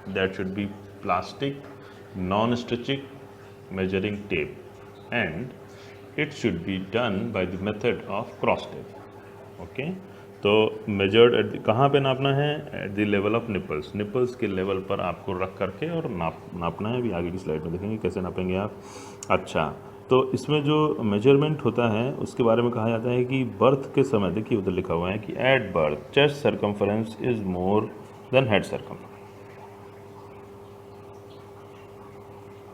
that should be plastic non stitching measuring tape and it should be done by the method of cross tape. Okay, तो मेजर्ड एट कहाँ पे नापना है, at the level of nipples, nipples के लेवल पर आपको रख करके और नापना है। अभी आगे की स्लाइड में देखेंगे कैसे नापेंगे आप। अच्छा, तो इसमें जो मेजरमेंट होता है उसके बारे में कहा जाता है कि बर्थ के समय, देखिए उधर लिखा हुआ है कि at birth chest circumference is more than head circumference.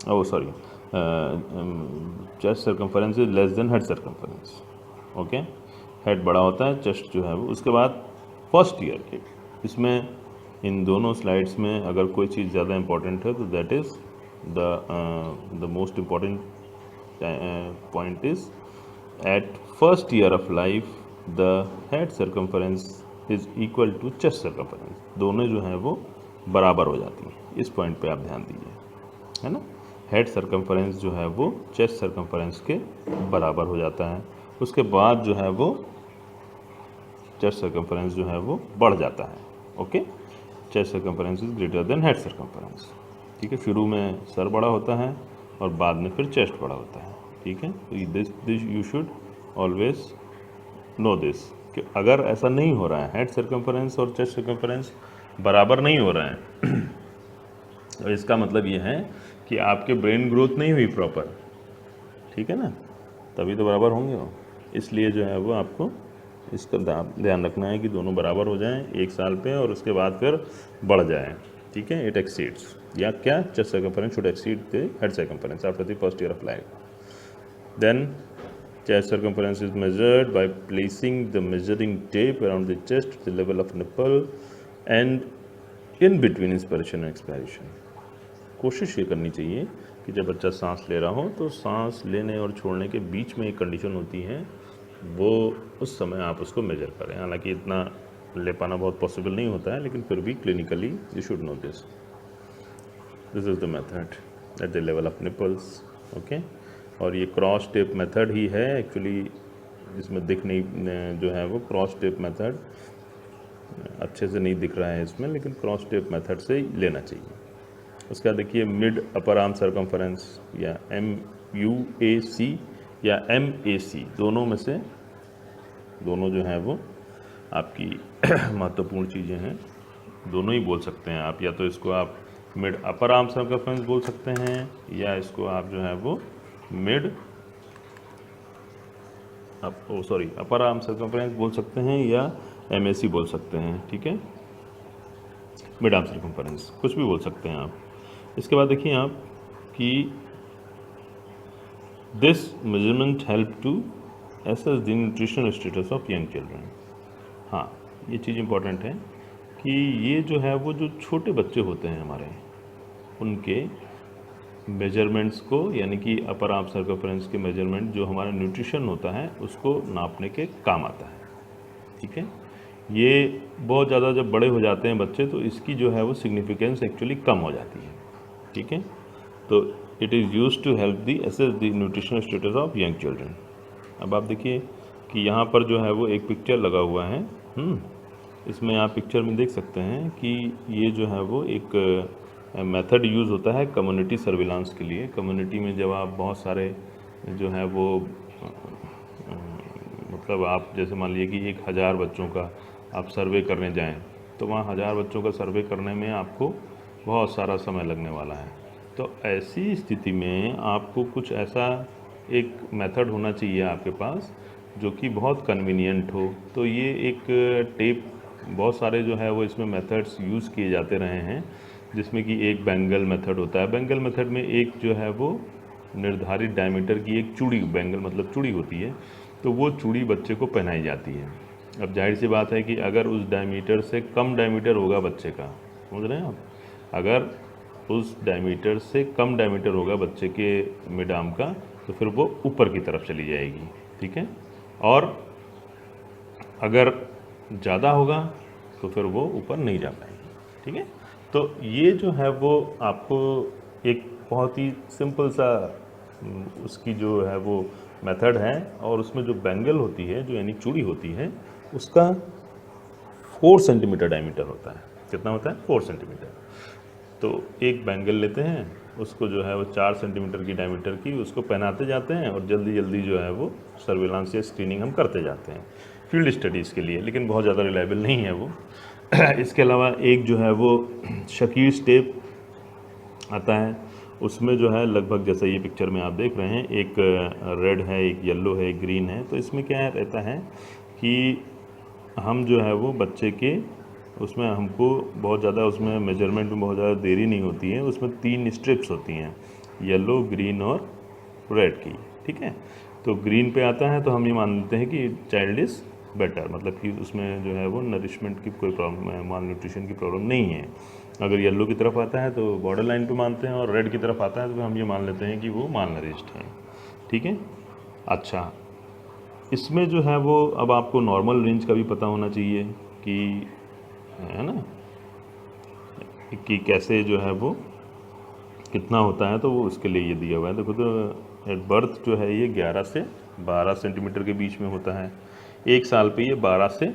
Oh sorry, chest circumference is less than head circumference. Okay, head बड़ा होता है, चेस्ट जो है वो। उसके बाद फर्स्ट ईयर के, इसमें इन दोनों स्लाइड्स में अगर कोई चीज़ ज़्यादा इंपॉर्टेंट है तो that is the most important point is at first year of life the head circumference is equal to chest circumference. दोनों जो हैं वो बराबर हो जाती हैं। इस पॉइंट पे आप ध्यान दीजिए, है ना। हेड सर्कम्फरेंस जो है वो चेस्ट सर्कम्फरेंस के बराबर हो जाता है। उसके बाद जो है वो चेस्ट सर्कम्फरेंस जो है वो बढ़ जाता है। Okay, chest circumference is greater than head circumference. ठीक है, शुरू में सर बड़ा होता है और बाद में फिर चेस्ट बड़ा होता है। ठीक है, तो this you should always no this कि अगर ऐसा नहीं हो रहा है, हेड सर्कम्फरेंस और चेस्ट सर्कम्फरेंस बराबर नहीं हो रहा है तो इसका मतलब ये है कि आपके ब्रेन ग्रोथ नहीं हुई प्रॉपर। ठीक है ना, तभी तो बराबर होंगे वो। इसलिए जो है वो आपको इसका ध्यान रखना है कि दोनों बराबर हो जाएं 1 साल पे और उसके बाद फिर बढ़ जाएं। ठीक है, इट एक्सीड्स या क्या, chest circumference should exceed the head circumference after the first year of life. Then chest circumference is measured by placing the measuring tape around the chest to the level of nipple and in between inspiration and expiration। कोशिश ये करनी चाहिए कि जब बच्चा सांस ले रहा हो तो सांस लेने और छोड़ने के बीच में एक कंडीशन होती है, वो उस समय आप उसको मेजर करें। हालांकि इतना ले पाना बहुत पॉसिबल नहीं होता है, लेकिन फिर भी clinically you should no this is the method at the level of nipples. Okay, और ये क्रॉस टेप मेथड ही है एक्चुअली, इसमें दिख नहीं जो है वो क्रॉस टेप मेथड अच्छे से नहीं दिख रहा है इसमें, लेकिन क्रॉस टेप मेथड से लेना चाहिए। उसका देखिए मिड अपर आर्म सर्कम्फरेंस या MUAC या MAC, दोनों में से दोनों जो हैं वो आपकी महत्वपूर्ण चीज़ें हैं। दोनों ही बोल सकते हैं आप, या तो इसको आप मिड अपर आर्म सर्कम्फरेंस बोल सकते हैं या इसको आप जो है वो मिड अपर आर्म सर्कम्फरेंस बोल सकते हैं या MAC बोल सकते हैं। ठीक है, मिड आर्म सर्कम्फरेंस कुछ भी बोल सकते हैं आप। इसके बाद देखिए आप कि this measurement help to assess the nutritional status of young children. हाँ, ये चीज़ इम्पॉर्टेंट है कि ये जो है वो जो छोटे बच्चे होते हैं हमारे, उनके मेजरमेंट्स को, यानी कि अपर आर्म सर्कम्फरेंस के मेजरमेंट जो हमारा न्यूट्रिशन होता है उसको नापने के काम आता है। ठीक है, ये बहुत ज़्यादा जब बड़े हो जाते हैं बच्चे तो इसकी जो है वो सिग्निफिकेंस एक्चुअली कम हो जाती है। ठीक है, तो it is use to help the assess the nutritional status of young children. अब आप देखिए कि यहाँ पर जो है वो एक पिक्चर लगा हुआ है। इसमें आप पिक्चर में देख सकते हैं कि ये जो है वो एक मेथड यूज़ होता है कम्युनिटी सर्विलांस के लिए। कम्युनिटी में जब आप बहुत सारे जो है वो मतलब आप जैसे मान लीजिए कि 1000 बच्चों का आप सर्वे करने जाएं तो वहाँ 1000 बच्चों का सर्वे करने में आपको बहुत सारा समय लगने वाला है। तो ऐसी स्थिति में आपको कुछ ऐसा एक मेथड होना चाहिए आपके पास जो कि बहुत कन्वीनियंट हो। तो ये एक टेप, बहुत सारे जो है वो इसमें मेथड्स यूज़ किए जाते रहे हैं, जिसमें कि एक बेंगल मेथड होता है। बेंगल मेथड में एक जो है वो निर्धारित डायमीटर की एक चूड़ी, बेंगल मतलब चूड़ी होती है, तो वो चूड़ी बच्चे को पहनाई जाती है। अब जाहिर सी बात है कि अगर उस डायमीटर से कम डायमीटर होगा बच्चे का, समझ रहे हैं आप, अगर उस डायमीटर से कम डायमीटर होगा बच्चे के मिड आर्म का, तो फिर वो ऊपर की तरफ चली जाएगी, ठीक है। और अगर ज़्यादा होगा तो फिर वो ऊपर नहीं जा पाएगी, ठीक है। तो ये जो है वो आपको एक बहुत ही सिंपल सा उसकी जो है वो मेथड है, और उसमें जो बैंगल होती है, जो यानी चूड़ी होती है, उसका 4 सेंटीमीटर डायमीटर होता है। कितना होता है? 4 सेंटीमीटर। तो एक बैंगल लेते हैं, उसको जो है वो 4 सेंटीमीटर की डायमीटर की उसको पहनाते जाते हैं, और जल्दी जल्दी जो है वो सर्विलांस या स्क्रीनिंग हम करते जाते हैं फील्ड स्टडीज़ के लिए, लेकिन बहुत ज़्यादा रिलायबल नहीं है वो। इसके अलावा एक जो है वो शकीर स्टेप आता है, उसमें जो है लगभग जैसा ये पिक्चर में आप देख रहे हैं, एक रेड है, एक येलो है, एक ग्रीन है। तो इसमें क्या रहता है कि हम जो है वो बच्चे के उसमें हमको बहुत ज़्यादा उसमें मेजरमेंट में बहुत ज़्यादा देरी नहीं होती है। उसमें 3 स्ट्रिप्स होती हैं, येलो, ग्रीन और रेड की, ठीक है। तो ग्रीन पे आता है तो हम ये मान लेते हैं कि चाइल्ड इज़ बेटर, मतलब कि उसमें जो है वो नरिशमेंट की कोई प्रॉब्लम, माल न्यूट्रिशन की प्रॉब्लम नहीं है। अगर येलो की तरफ आता है तो बॉर्डर लाइन पे मानते हैं, और रेड की तरफ आता है तो हम ये मान लेते हैं कि वो माल नरिश्ड है, ठीक है। अच्छा, इसमें जो है वो अब आपको नॉर्मल रेंज का भी पता होना चाहिए कि, है ना, कि कैसे जो है वो कितना होता है। तो वो उसके लिए ये दिया हुआ है। देखो, तो एट बर्थ जो है ये 11 से 12 सेंटीमीटर के बीच में होता है। 1 साल पे ये 12 से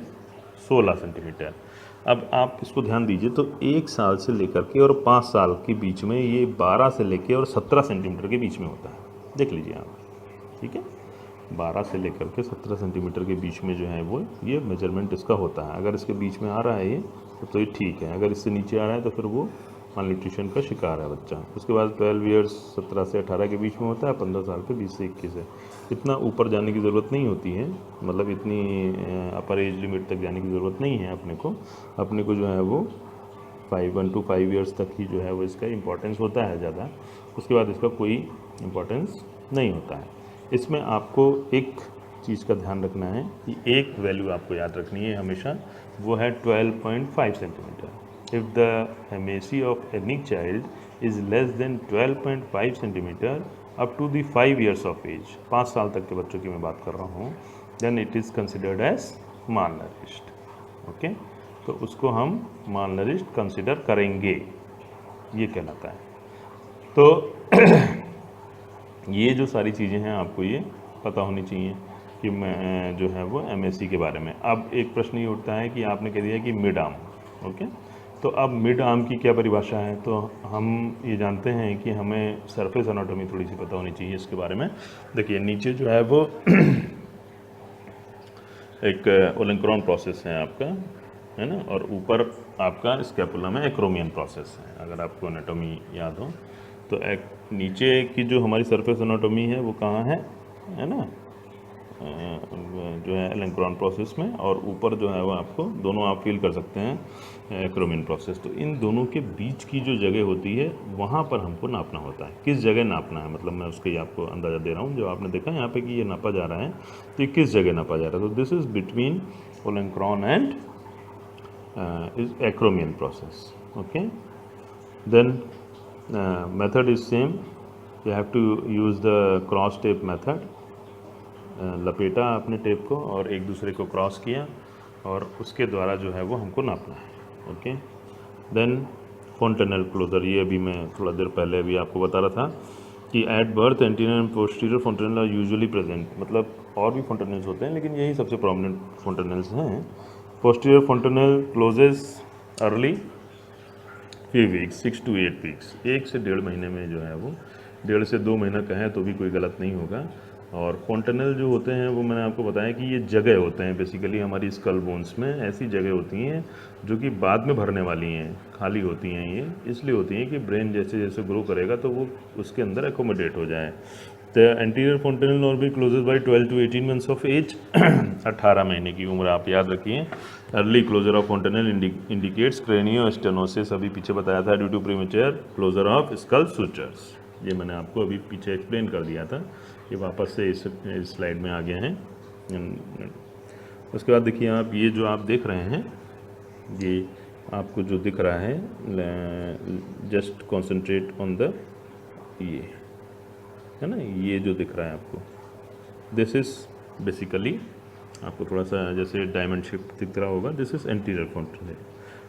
16 सेंटीमीटर। अब आप इसको ध्यान दीजिए, तो 1 साल से लेकर के और 5 साल के बीच में ये 12 से लेकर और 17 सेंटीमीटर के बीच में होता है। देख लीजिए आप, ठीक है। 12 से लेकर के 17 सेंटीमीटर के बीच में जो है वो ये मेजरमेंट इसका होता है। अगर इसके बीच में आ रहा है ये तो ये ठीक है, अगर इससे नीचे आ रहा है तो फिर वो माल न्यूट्रिशन का शिकार है बच्चा। उसके बाद 12 ईयर्स 17 से 18 के बीच में होता है, 15 साल पे 20 से 21 है। इतना ऊपर जाने की ज़रूरत नहीं होती है, मतलब इतनी अपर एज लिमिट तक जाने की ज़रूरत नहीं है अपने को जो है वो 1 to 5 ईयर्स तक ही जो है वो इसका इम्पोर्टेंस होता है ज़्यादा। उसके बाद इसका कोई इम्पोर्टेंस नहीं होता है। इसमें आपको एक चीज़ का ध्यान रखना है कि एक वैल्यू आपको याद रखनी है हमेशा, वो है 12.5 centimetre. If the MAC of any child is less than 12.5 centimetre up to the 5 years of age, 5 साल तक के बच्चों की मैं बात कर रहा हूँ, then it is considered as malnourished, okay. तो उसको हम माल नरिश्ड कंसिडर करेंगे, ये कहलाता है। तो ये जो सारी चीज़ें हैं आपको ये पता होनी चाहिए कि मैं जो है वो MAC के बारे में। अब एक प्रश्न ये उठता है कि आपने कह दिया कि मिड आर्म, ओके। तो अब मिड आर्म की क्या परिभाषा है? तो हम ये जानते हैं कि हमें सरफेस एनाटॉमी थोड़ी सी पता होनी चाहिए इसके बारे में। देखिए, नीचे जो है वो एक ओलेंक्रोन प्रोसेस है आपका, है ना, और ऊपर आपका स्कैपुला में एक्रोमियन प्रोसेस है। अगर आपको एनाटॉमी याद हो तो एक नीचे की जो हमारी सरफेस एनाटॉमी है वो कहाँ है ना, जो है एलेंक्रोन प्रोसेस में, और ऊपर जो है वो आपको दोनों आप फील कर सकते हैं एक्रोमियन प्रोसेस। तो इन दोनों के बीच की जो जगह होती है वहाँ पर हमको नापना होता है। किस जगह नापना है, मतलब मैं उसके आपको अंदाज़ा दे रहा हूँ। जो आपने देखा यहाँ पे कि ये नापा जा रहा है, तो ये किस जगह नापा जा रहा है? तो this is between olecranon and is acromion process, okay. Then method is same, you have to use the cross tape method। लपेटा अपने टेप को और एक दूसरे को क्रॉस किया, और उसके द्वारा जो है वो हमको नापना है, ओके। देन फोंटेनेल क्लोजर, ये अभी मैं थोड़ा देर पहले अभी आपको बता रहा था कि at birth anterior and posterior fontanelle are usually present, मतलब और भी फोंटेनेल्स होते हैं लेकिन यही सबसे प्रोमिनेंट फोंटेनेल्स हैं। Posterior fontanelle closes early few weeks, 6 to 8 weeks, 1 से 1.5 महीने में जो है वो, 1.5 से 2 महीना कहें तो भी कोई गलत नहीं होगा। और फोंटेनेल जो होते हैं वो मैंने आपको बताया कि ये जगह होते हैं बेसिकली हमारी स्कल बोन्स में, ऐसी जगह होती हैं जो कि बाद में भरने वाली हैं, खाली होती हैं। ये इसलिए होती हैं कि ब्रेन जैसे जैसे ग्रो करेगा तो वो उसके अंदर एकोमोडेट हो जाए। The anterior fontanelle nerve be closes by 12 to 18 months of age, 18 महीने की उम्र आप याद रखिए। Early closure of fontanelle indicates craniostenosis, अभी पीछे बताया था, due to premature closure of skull sutures. ये मैंने आपको अभी पीछे एक्सप्लेन कर दिया था, ये वापस से इस स्लाइड में आ गए हैं। उसके बाद देखिए आप, ये जो आप देख रहे हैं ये आपको जो दिख रहा है, जस्ट कॉन्सेंट्रेट ऑन द, ये है ना, ये जो दिख रहा है आपको, दिस इज़ बेसिकली, आपको थोड़ा सा जैसे डायमंड शेप दिख रहा होगा, दिस इज़ एंटीरियर फोंटेनेल,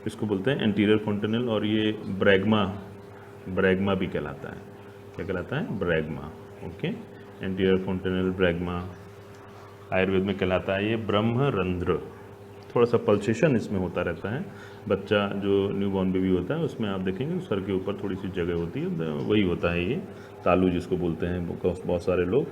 इसको बोलते हैं एंटीरियर फोंटेनेल। और ये ब्रैग्मा भी कहलाता है। क्या कहलाता है? Bregma. Okay, anterior fontanelle bregma. Ayurveda में कहलाता है ये ब्रह्मरंध्र। थोड़ा सा पल्सेशन इसमें होता रहता है। बच्चा जो न्यूबॉर्न बेबी होता है उसमें आप देखेंगे सर के ऊपर थोड़ी सी जगह होती है, वही होता है ये तालू जिसको बोलते हैं बहुत सारे लोग।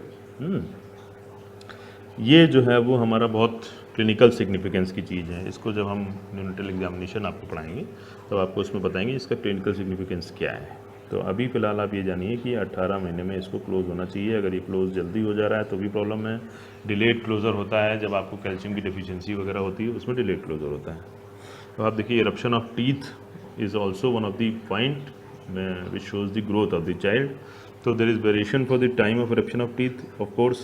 ये जो है वो हमारा बहुत क्लिनिकल सिग्निफिकेंस की चीज़ है। इसको जब हम न्यूनेटल एग्जामिनेशन आपको पढ़ाएंगे तो आपको उसमें बताएंगे इसका क्लिनिकल सिग्निफिकेंस क्या है। तो अभी फ़िलहाल आप ये जानिए कि 18 महीने में इसको क्लोज़ होना चाहिए। अगर ये क्लोज़ जल्दी हो जा रहा है तो भी प्रॉब्लम है। डिलेड क्लोज़र होता है जब आपको कैल्शियम की डेफिशिएंसी वगैरह होती है, उसमें डिलेड क्लोज़र होता है। तो आप देखिए, eruption of teeth is also one of the point which shows the growth of the child. तो there is variation for the time of eruption of teeth. Of course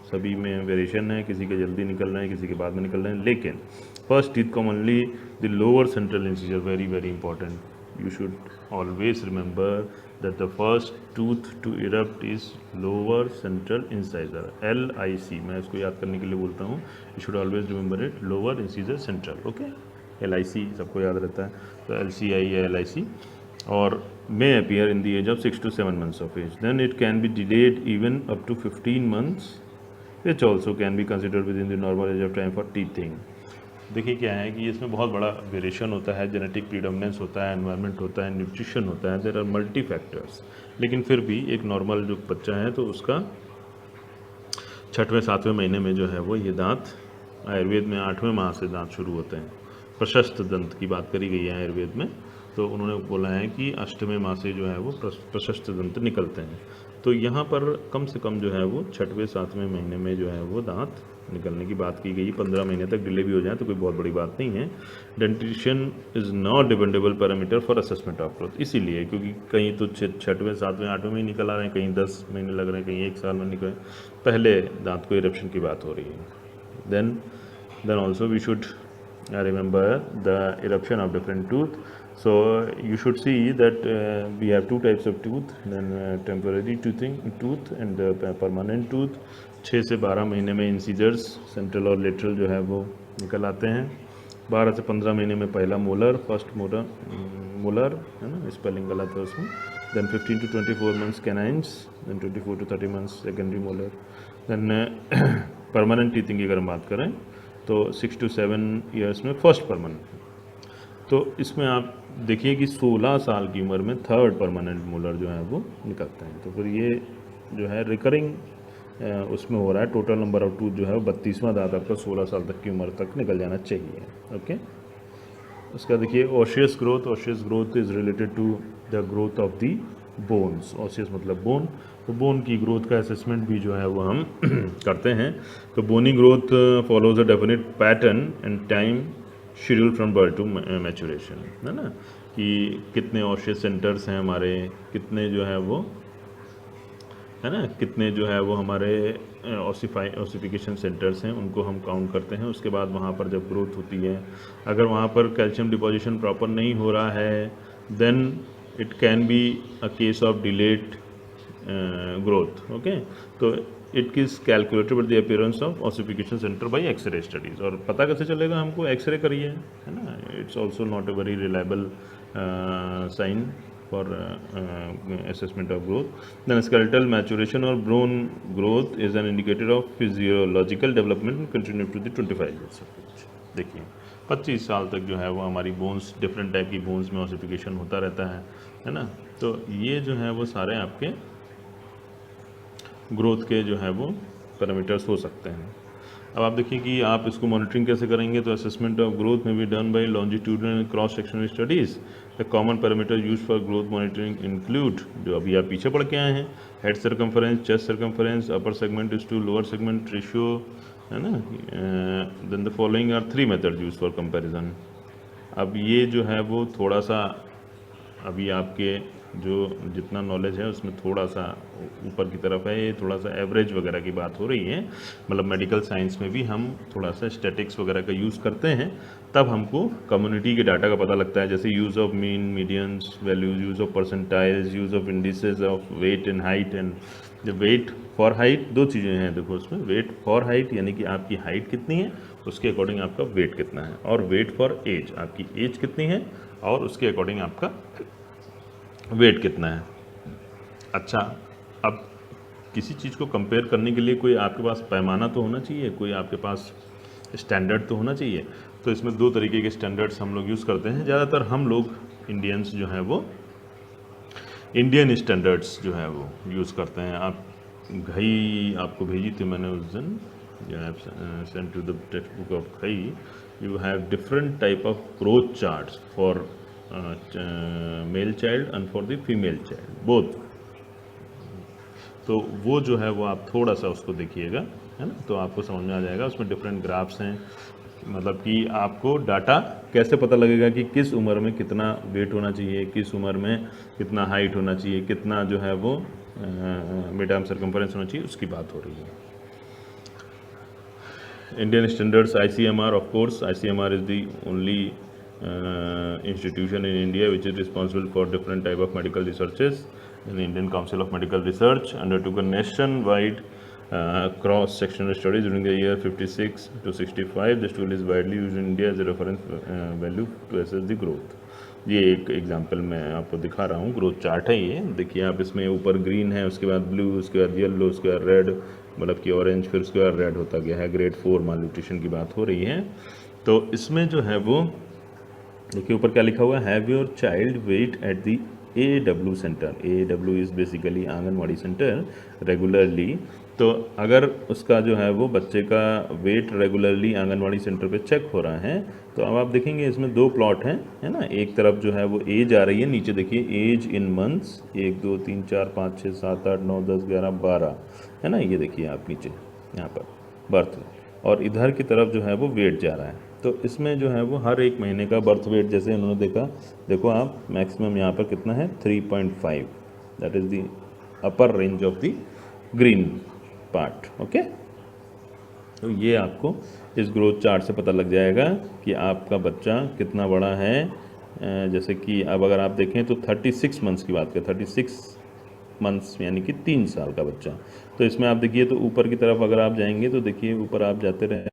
सभी में वेरिएशन है, किसी के जल्दी निकल रहे हैं, किसी के बाद में निकल रहे हैं, लेकिन first teeth commonly the lower central incisor, very very important, you should always remember that the first tooth to erupt is lower central incisor, LIC। मैं इसको याद करने के लिए बोलता हूँ, you should always remember it, lower incisor central। Okay, LIC सबको याद रहता है, तो LCI या LIC। और may appear in the age of 6 to 7 months of age, then it can be delayed even up to 15 months, which also can be considered within the normal age of time for teething। देखिए क्या है कि इसमें बहुत बड़ा वेरिएशन होता है, जेनेटिक प्रीडोमिनेंस होता है, एनवायरनमेंट होता है, न्यूट्रिशन होता है, देयर आर मल्टी फैक्टर्स। लेकिन फिर भी एक नॉर्मल जो बच्चा है तो उसका 6वें 7वें महीने में जो है वो ये दांत, आयुर्वेद में 8वें माह से दांत शुरू होते हैं। प्रशस्त दंत की बात करी गई है आयुर्वेद में, तो उन्होंने बोला है कि 8वें माह से जो है वो प्रशस्त दंत निकलते हैं। तो यहाँ पर कम से कम जो है वो 6वें 7वें महीने में जो है वो दांत निकलने की बात की गई। 15 महीने तक डिले भी हो जाए तो कोई बहुत बड़ी बात नहीं है। Dentition is not dependable parameter for assessment of growth, इसीलिए क्योंकि कहीं तो 6वें 7वें 8वें में निकल आ रहे हैं, कहीं 10 महीने लग रहे हैं, कहीं 1 साल में निकल, पहले दांत को इरप्शन की बात हो रही है। Then also we should remember the eruption of different tooth। So you should see that we have 2 types of tooth, then temporary tooth and permanent tooth। 6 से 12 महीने में इंसीजर्स सेंट्रल और लेटरल जो है वो निकल आते हैं। 12 से 15 महीने में पहला मोलर, फर्स्ट मोलर है ना, स्पेलिंग गलत है उसमें। Then 15 to 24 months canines, then 24 to 30 months secondary molar. Then permanent teething की अगर हम बात करें तो 6 to 7 ईयर्स में फर्स्ट परमानेंट। तो इसमें आप देखिए कि 16 साल की उम्र में थर्ड परमानेंट मोलर जो है वो निकलते हैं। तो फिर ये जो है रिकरिंग उसमें हो रहा है। टोटल नंबर ऑफ टूथ जो है वो 32वां दांत आपका 16 साल तक की उम्र तक निकल जाना चाहिए। ओके, उसका देखिए osseous growth is related to the growth of the bones. Osseous मतलब बोन, तो बोन की ग्रोथ का असेसमेंट भी जो है वो हम करते हैं। तो bony growth follows a definite pattern and time schedule from birth to maturation, है ना, कि कितने ऑशियस सेंटर्स हैं हमारे, कितने जो है वो, है ना, कितने जो है वो हमारे ऑसिफिकेशन सेंटर्स हैं, उनको हम काउंट करते हैं। उसके बाद वहाँ पर जब ग्रोथ होती है, अगर वहाँ पर कैल्शियम डिपोजिशन प्रॉपर नहीं हो रहा है, then it can be a case of delayed growth. Okay, तो it is calculated with the appearance of ossification centre by X-ray studies. और पता कैसे चलेगा हमको? एक्सरे करिए, है ना। It's also not a very reliable sign for assessment of growth। Then skeletal maturation or bone growth is an indicator of physiological development and continue to the 25 years of age। देखिए 25 साल तक जो है वो हमारी बोन्स, डिफरेंट टाइप की बोन्स में ऑसिफिकेशन होता रहता है ना। तो ये जो है वो सारे आपके ग्रोथ के जो है वो पैरामीटर्स हो सकते हैं। अब आप देखिए कि आप इसको मॉनिटरिंग कैसे करेंगे। तो असेसमेंट ऑफ ग्रोथ में be done by longitudinal and cross sectional studies. The common parameter use for growth monitoring include, जो अभी आप पीछे पढ़ के आए हैं, head circumference, chest circumference, upper segment is to lower segment ratio, है ना। Then the following are 3 method use for comparison. अब ये जो है वो थोड़ा सा अभी आपके जो जितना नॉलेज है उसमें थोड़ा सा ऊपर की तरफ है, ये थोड़ा सा एवरेज वगैरह की बात हो रही है। मतलब मेडिकल साइंस में भी हम थोड़ा सा स्टैटिक्स वगैरह का यूज़ करते हैं, तब हमको कम्युनिटी के डाटा का पता लगता है, जैसे use of mean, medians values, use of percentiles, use of indices of weight and height. And जब वेट फॉर हाइट, दो चीज़ें हैं देखो उसमें, वेट फॉर हाइट यानी कि आपकी हाइट कितनी है उसके अकॉर्डिंग आपका वेट कितना है, और वेट फॉर एज आपकी एज कितनी है और उसके अकॉर्डिंग आपका वेट कितना है। अच्छा, अब किसी चीज़ को कंपेयर करने के लिए कोई आपके पास पैमाना तो होना चाहिए, कोई आपके पास स्टैंडर्ड तो होना चाहिए। तो इसमें दो तरीके के स्टैंडर्ड्स हम लोग यूज़ करते हैं। ज़्यादातर हम लोग इंडियंस जो हैं वो इंडियन स्टैंडर्ड्स जो है वो यूज़ करते हैं। आप घई आपको भेजी थी मैंने उस दिन, you have sent to the text book of Ghai, you have different type of growth charts for male child and for the female child both. तो वो जो है वो आप थोड़ा सा उसको देखिएगा, है ना, तो आपको समझ में आ जाएगा। उसमें डिफरेंट ग्राफ्स हैं, मतलब कि आपको डाटा कैसे पता लगेगा कि किस उम्र में कितना वेट होना चाहिए, किस उम्र में कितना हाइट होना चाहिए, कितना जो है वो मिड आर्म सरकमफेरेंस होना चाहिए, उसकी बात हो रही है। Indian standards ICMR, of course, ICMR is the only institution in India which is responsible for different type of medical researches. And the Indian Council of Medical Research undertook a nationwide cross-sectional study during the year 56 to 65. This tool is widely used in India as a reference value to assess the growth. ये एक एग्जांपल मैं आपको दिखा रहा हूँ, ग्रोथ चार्ट है ये। देखिए आप, इसमें ऊपर ग्रीन है, उसके बाद ब्लू, उसके बाद येलो, उसके बाद रेड, मतलब कि ऑरेंज, फिर उसके बाद रेड होता गया है। ग्रेड 4 माल न्यूट्रिशन की बात हो रही है। तो इसमें जो है वो देखिए ऊपर क्या लिखा हुआ है, have your child weight at the AW centre. AW is basically anganwadi centre regularly. तो अगर उसका जो है वो बच्चे का वेट रेगुलरली आंगनवाड़ी सेंटर पे चेक हो रहा है, तो अब आप देखेंगे इसमें दो प्लॉट हैं, है ना। एक तरफ जो है वो एज आ रही है, नीचे देखिए एज इन मंथ्स, 1 2 3 4 5 6 7 8 9 10 11 12, है ना। ये देखिए आप नीचे यहाँ पर बर्थ, और इधर की तरफ जो है वो वेट जा रहा है। तो इसमें जो है वो हर एक महीने का बर्थ वेट जैसे उन्होंने देखा, देखो आप मैक्सिमम यहाँ पर कितना है 3.5, that is the upper range of the green part. Okay, तो ये आपको इस ग्रोथ चार्ट से पता लग जाएगा कि आपका बच्चा कितना बड़ा है। जैसे कि अब अगर आप देखें तो 36 मंथ्स की बात करें, 36 मंथ्स यानी कि 3 साल का बच्चा। तो इसमें आप देखिए, तो ऊपर की तरफ अगर आप जाएंगे तो देखिए ऊपर आप जाते रहे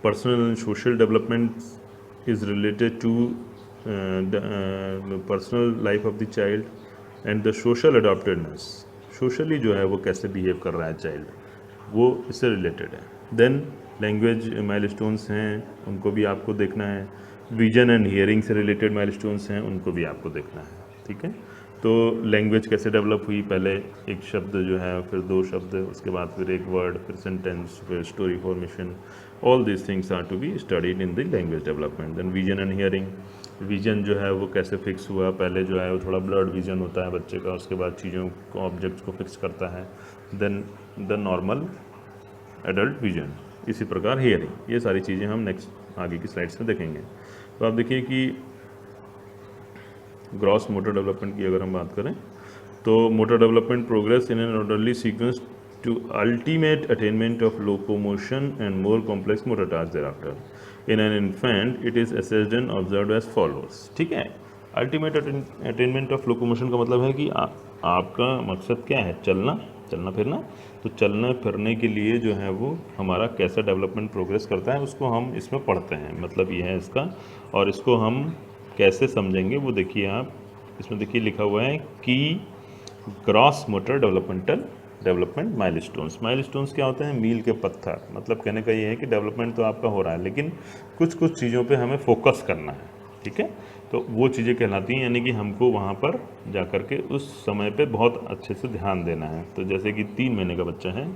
Personal and social development is related to the personal life of the child and the social adaptedness. Socially जो है वो कैसे बिहेव कर रहा है चाइल्ड, वो इससे रिलेटेड है. देन लैंग्वेज माइलस्टोन्स हैं, उनको भी आपको देखना है. विजन एंड हियरिंग से रिलेटेड माइलस्टोन्स हैं, उनको भी आपको देखना है. ठीक है. तो लैंग्वेज कैसे डेवलप हुई, पहले एक शब्द जो है, फिर दो शब्द, उसके बाद फिर एक वर्ड, फिर सेंटेंस, फिर story formation. All these things are to be studied in the language development. Then vision and hearing. Vision जो है वो कैसे फिक्स हुआ, पहले जो है वो थोड़ा ब्लर्ड विजन होता है बच्चे का, उसके बाद चीज़ों को, ऑब्जेक्ट्स को फिक्स करता है. Then the normal adult vision. इसी प्रकार हियरिंग. ये सारी चीज़ें हम नेक्स्ट आगे की स्लाइड्स में देखेंगे. तो आप देखिए कि ग्रॉस मोटर डेवलपमेंट की अगर हम बात करें तो motor development progress in an orderly sequence to ultimate attainment of locomotion and more complex motor task thereafter. In an infant it is assessed and observed as follows. ठीक है. अल्टीमेट अटेनमेंट ऑफ लोकोमोशन का मतलब है कि आपका मकसद क्या है, चलना फिरना. तो चलना फिरने के लिए जो है वो हमारा कैसा डेवलपमेंट प्रोग्रेस करता है, उसको हम इसमें पढ़ते हैं. मतलब ये है इसका. और इसको हम कैसे समझेंगे वो देखिए आप, इसमें देखिए लिखा हुआ है कि ग्रॉस मोटर डेवलपमेंट माइलस्टोन्स क्या होते हैं, मील के पत्थर. मतलब कहने का ये है कि डेवलपमेंट तो आपका हो रहा है, लेकिन कुछ चीज़ों पे हमें फोकस करना है. ठीक है. तो वो चीज़ें कहलाती हैं, यानी कि हमको वहाँ पर जा कर के उस समय पे बहुत अच्छे से ध्यान देना है. तो जैसे कि 3 महीने का बच्चा है,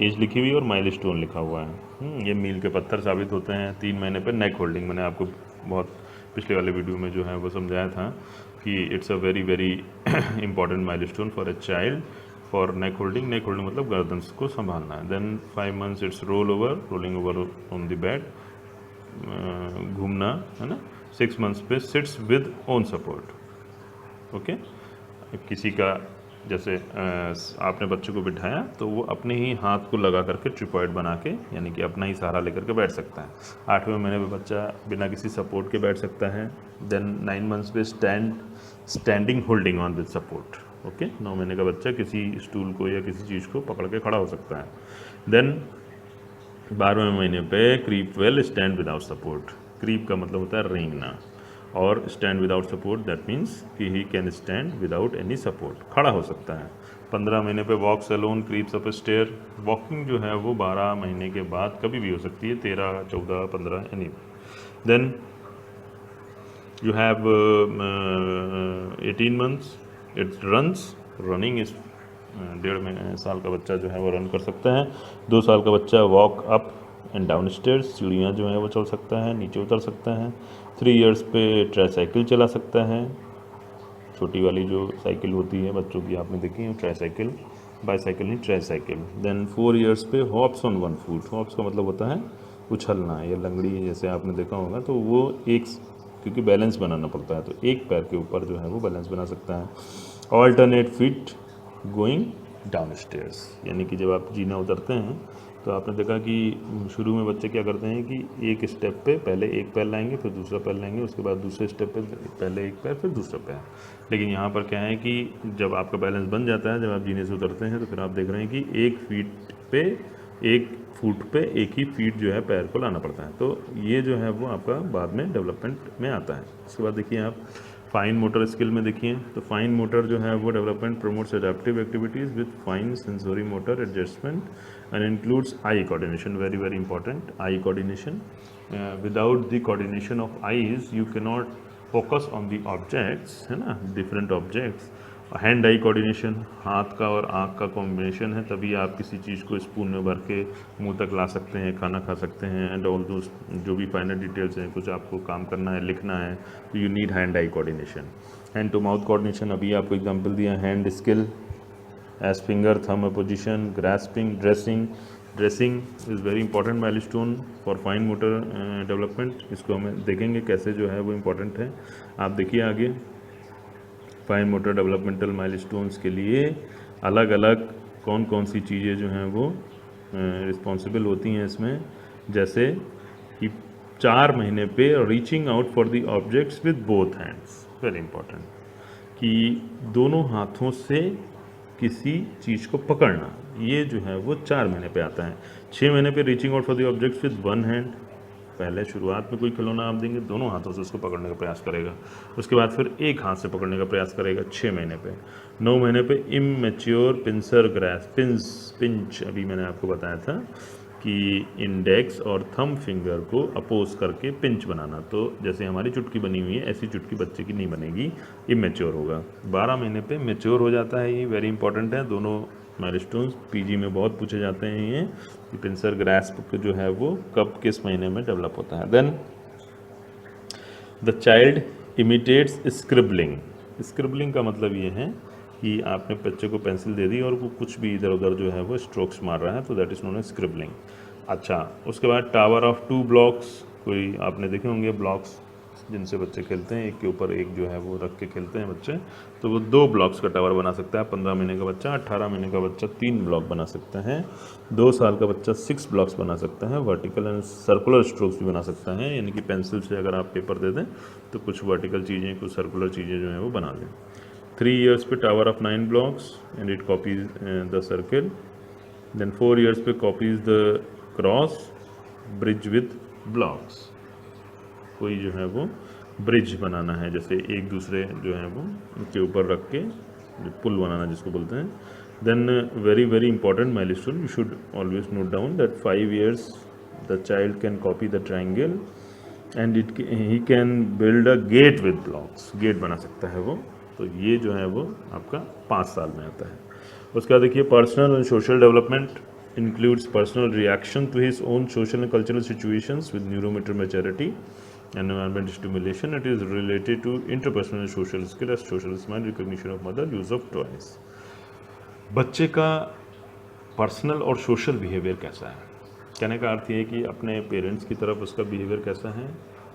एज लिखी हुई और माइलस्टोन लिखा हुआ है. ये मील के पत्थर साबित होते हैं. 3 महीने पे नेक होल्डिंग, मैंने आपको बहुत पिछले वाले वीडियो में जो है वो समझाया था कि it's a very very important milestone for a child for neck holding. Neck holding मतलब गर्दन को संभालना है. Then 5 months it's rolling over on the bed, घूमना है ना. 6 months पे sits with own support. Okay. किसी का जैसे आपने बच्चे को बिठाया तो वो अपने ही हाथ को लगा करके ट्रिपॉइड बना के, यानी कि अपना ही सहारा लेकर के बैठ सकता है. 8वें महीने पे बच्चा बिना किसी सपोर्ट के बैठ सकता है. देन 9 months पे standing holding on with support. Okay. 9 महीने का बच्चा किसी स्टूल को या किसी चीज़ को पकड़ के खड़ा हो सकता है. देन 12वें महीने पे creep well, stand without support. Creep का मतलब होता है रेंगना, और stand without support that means कि he can stand without any support, खड़ा हो सकता है. 15 महीने पे walks alone, creeps up stair. Walking जो है वो 12 महीने के बाद कभी भी हो सकती है, 13, 14, 15 any. Then you have 18 months it's runs. Running is 1.5 साल का बच्चा जो है वो रन कर सकता है. 2 साल का बच्चा walk up and down stairs, सीढ़ियाँ जो है वो चल सकता है, नीचे उतर सकता है. 3 years पे ट्राईसाइकिल चला सकता है. छोटी वाली जो साइकिल होती है बच्चों की, आपने देखी है ट्राईसाइकिल, बाईसाइकिल नहीं ट्राईसाइकिल. देन 4 years पे हॉप्स ऑन 1 foot. हॉप्स का मतलब होता है उछलना या लंगड़ी, जैसे आपने देखा होगा. तो वो एक, क्योंकि बैलेंस बनाना पड़ता है, तो एक पैर के ऊपर जो है वो बैलेंस बना सकता है. Alternate feet going down stairs, यानी कि जब आप जीना उतरते हैं तो आपने देखा कि शुरू में बच्चे क्या करते हैं कि एक स्टेप पे पहले एक पैर लाएंगे, फिर दूसरा पैर लाएंगे, उसके बाद दूसरे स्टेप पे पहले एक पैर, फिर दूसरा पैर. लेकिन यहाँ पर क्या है कि जब आपका बैलेंस बन जाता है, जब आप जीने से उतरते हैं, तो फिर आप देख रहे हैं कि 1 फुट पे एक ही फीट जो है पैर को लाना पड़ता है. तो ये जो है वो आपका बाद में डेवलपमेंट में आता है. उसके बाद देखिए आप फाइन मोटर स्किल में देखिए, तो फाइन मोटर जो है वो development promotes adaptive activities with fine sensory motor adjustment and includes eye coordination. Very very important, eye coordination. Without the coordination of eyes you cannot focus on the objects, है ना, different objects. Hand eye coordination, हाथ का और आँख का कॉम्बिनेशन है, तभी आप किसी चीज़ को स्पून में भर के मुंह तक ला सकते हैं, खाना खा सकते हैं. एंड ऑल दोस जो भी फाइनल डिटेल्स हैं, कुछ आपको काम करना है, लिखना है, तो you need hand eye coordination. Hand to mouth coordination, अभी आपको एग्जांपल दिया. Hand skill as finger thumb position, grasping, dressing is very important milestone for fine motor development. इसको हमें देखेंगे कैसे जो है वो इम्पोर्टेंट है. आप देखिए आगे, फाइन मोटर डेवलपमेंटल माइलस्टोन्स के लिए अलग अलग कौन कौन सी चीज़ें जो हैं वो रिस्पॉन्सिबल होती हैं इसमें. जैसे कि 4 महीने पे reaching out for the objects with both hands, very important, कि दोनों हाथों से किसी चीज़ को पकड़ना, ये जो है वो 4 महीने पे आता है. 6 महीने पे reaching out for the objects with 1 hand. पहले शुरुआत में कोई खिलौना आप देंगे, दोनों हाथों से उसको पकड़ने का प्रयास करेगा, उसके बाद फिर एक हाथ से पकड़ने का प्रयास करेगा 6 महीने पे। 9 महीने पे इमैच्योर पिंसर ग्रास पिंच अभी मैंने आपको बताया था कि इंडेक्स और थंब फिंगर को अपोज करके पिंच बनाना। तो जैसे हमारी चुटकी बनी हुई है ऐसी चुटकी बच्चे की नहीं बनेगी, इमेच्योर होगा। 12 महीने पे मेच्योर हो जाता है, ये वेरी इंपॉर्टेंट है। दोनों माइलस्टोन्स पीजी में बहुत पूछे जाते हैं ये कि पिंसर ग्रास्प जो है वो कब किस महीने में डेवलप होता है। Then the child imitates scribbling. Scribbling का मतलब ये है कि आपने बच्चे को पेंसिल दे दी और वो कुछ भी इधर उधर जो है वो स्ट्रोक्स मार रहा है, तो that is known as scribbling. अच्छा, उसके बाद टावर ऑफ 2 ब्लॉक्स, कोई आपने देखे होंगे ब्लॉक्स जिनसे बच्चे खेलते हैं, एक के ऊपर एक जो है वो रख के खेलते हैं बच्चे, तो वो 2 ब्लॉक्स का टावर बना सकता है। 15 महीने का बच्चा, 18 महीने का बच्चा 3 ब्लॉक बना सकता है, 2 साल का बच्चा 6 ब्लॉक्स बना सकता है। वर्टिकल एंड सर्कुलर स्ट्रोक्स भी बना सकता है, यानी कि पेंसिल से अगर आप पेपर दे दें तो कुछ वर्टिकल चीज़ें कुछ सर्कुलर चीज़ें जो हैं वो बना दें। 3 years पे tower of 9 blocks and it copies the circle. Then 4 years पे copies the cross bridge with blocks. कोई जो है वो ब्रिज बनाना है, जैसे एक दूसरे जो है वो के ऊपर रख के पुल बनाना जिसको बोलते हैं। Then very very important milestone, you should always note down that 5 years the child can copy the triangle and he can build a gate with blocks. Gate बना सकता है वो, तो ये जो है वो आपका 5 साल में आता है। उसके बाद देखिए personal and social development includes personal reaction to his own social and cultural situations with neuromotor maturity, environment stimulation. It is related to interpersonal and social skill as social smile, recognition of mother, use of toys. बच्चे का पर्सनल और सोशल बिहेवियर कैसा है, कहने का अर्थ ये है कि अपने पेरेंट्स की तरफ उसका बिहेवियर कैसा है,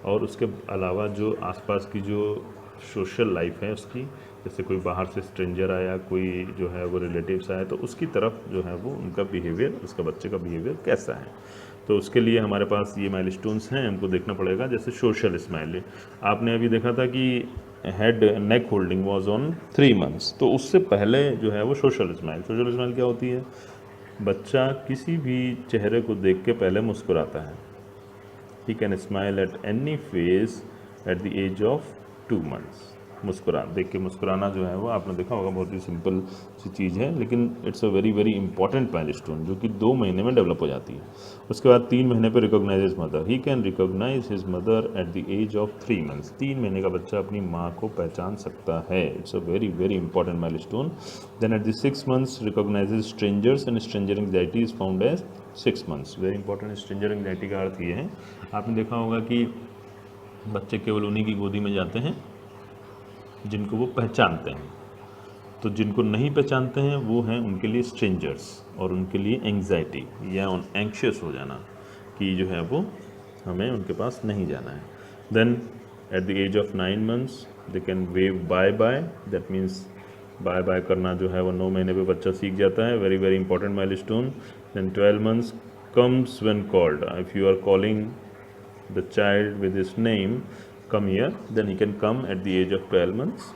और उसके अलावा जो आसपास की जो सोशल लाइफ है उसकी, जैसे कोई बाहर से स्ट्रेंजर आया, कोई जो है वो रिलेटिव्स आया, तो उसकी तरफ जो है वो उनका बिहेवियर, उसका बच्चे का बिहेवियर कैसा है। तो उसके लिए हमारे पास ये माइलस्टोन्स हैं, हमको देखना पड़ेगा। जैसे सोशल स्माइल, आपने अभी देखा था कि head neck holding was on 3 months, तो उससे पहले जो है वो सोशल स्माइल। सोशल स्माइल क्या होती है, बच्चा किसी भी चेहरे को देख के पहले मुस्कुराता है। He can smile at any face at the age of 2 months। देख के मुस्कुराना जो है वो आपने देखा होगा, बहुत ही सिंपल सी चीज़ है, लेकिन it's a very very important milestone जो कि 2 महीने में डेवलप हो जाती है। उसके बाद 3 महीने पे recognise his mother. He can recognise his mother at the age of 3 months। 3 महीने का बच्चा अपनी माँ को पहचान सकता है। It's a very very important milestone. Then at the 6 months recognises strangers and stranger anxiety is found as 6 months। Very important. Stranger anxiety का अर्थ ये है, आपने देखा होगा कि बच्चे केवल उन्हीं की गोदी में जाते हैं जिनको वो पहचानते हैं, तो जिनको नहीं पहचानते हैं वो हैं उनके लिए स्ट्रेंजर्स, और उनके लिए एंग्जाइटी या एंक्शियस हो जाना कि जो है वो हमें उनके पास नहीं जाना है। Then at the age of 9 months they can wave bye bye. That means bye bye करना जो है वो 9 महीने पे बच्चा सीख जाता है। Very very important milestone. Then 12 months comes when called. If you are calling the child with his name, come here, then he can come at the age of 12 months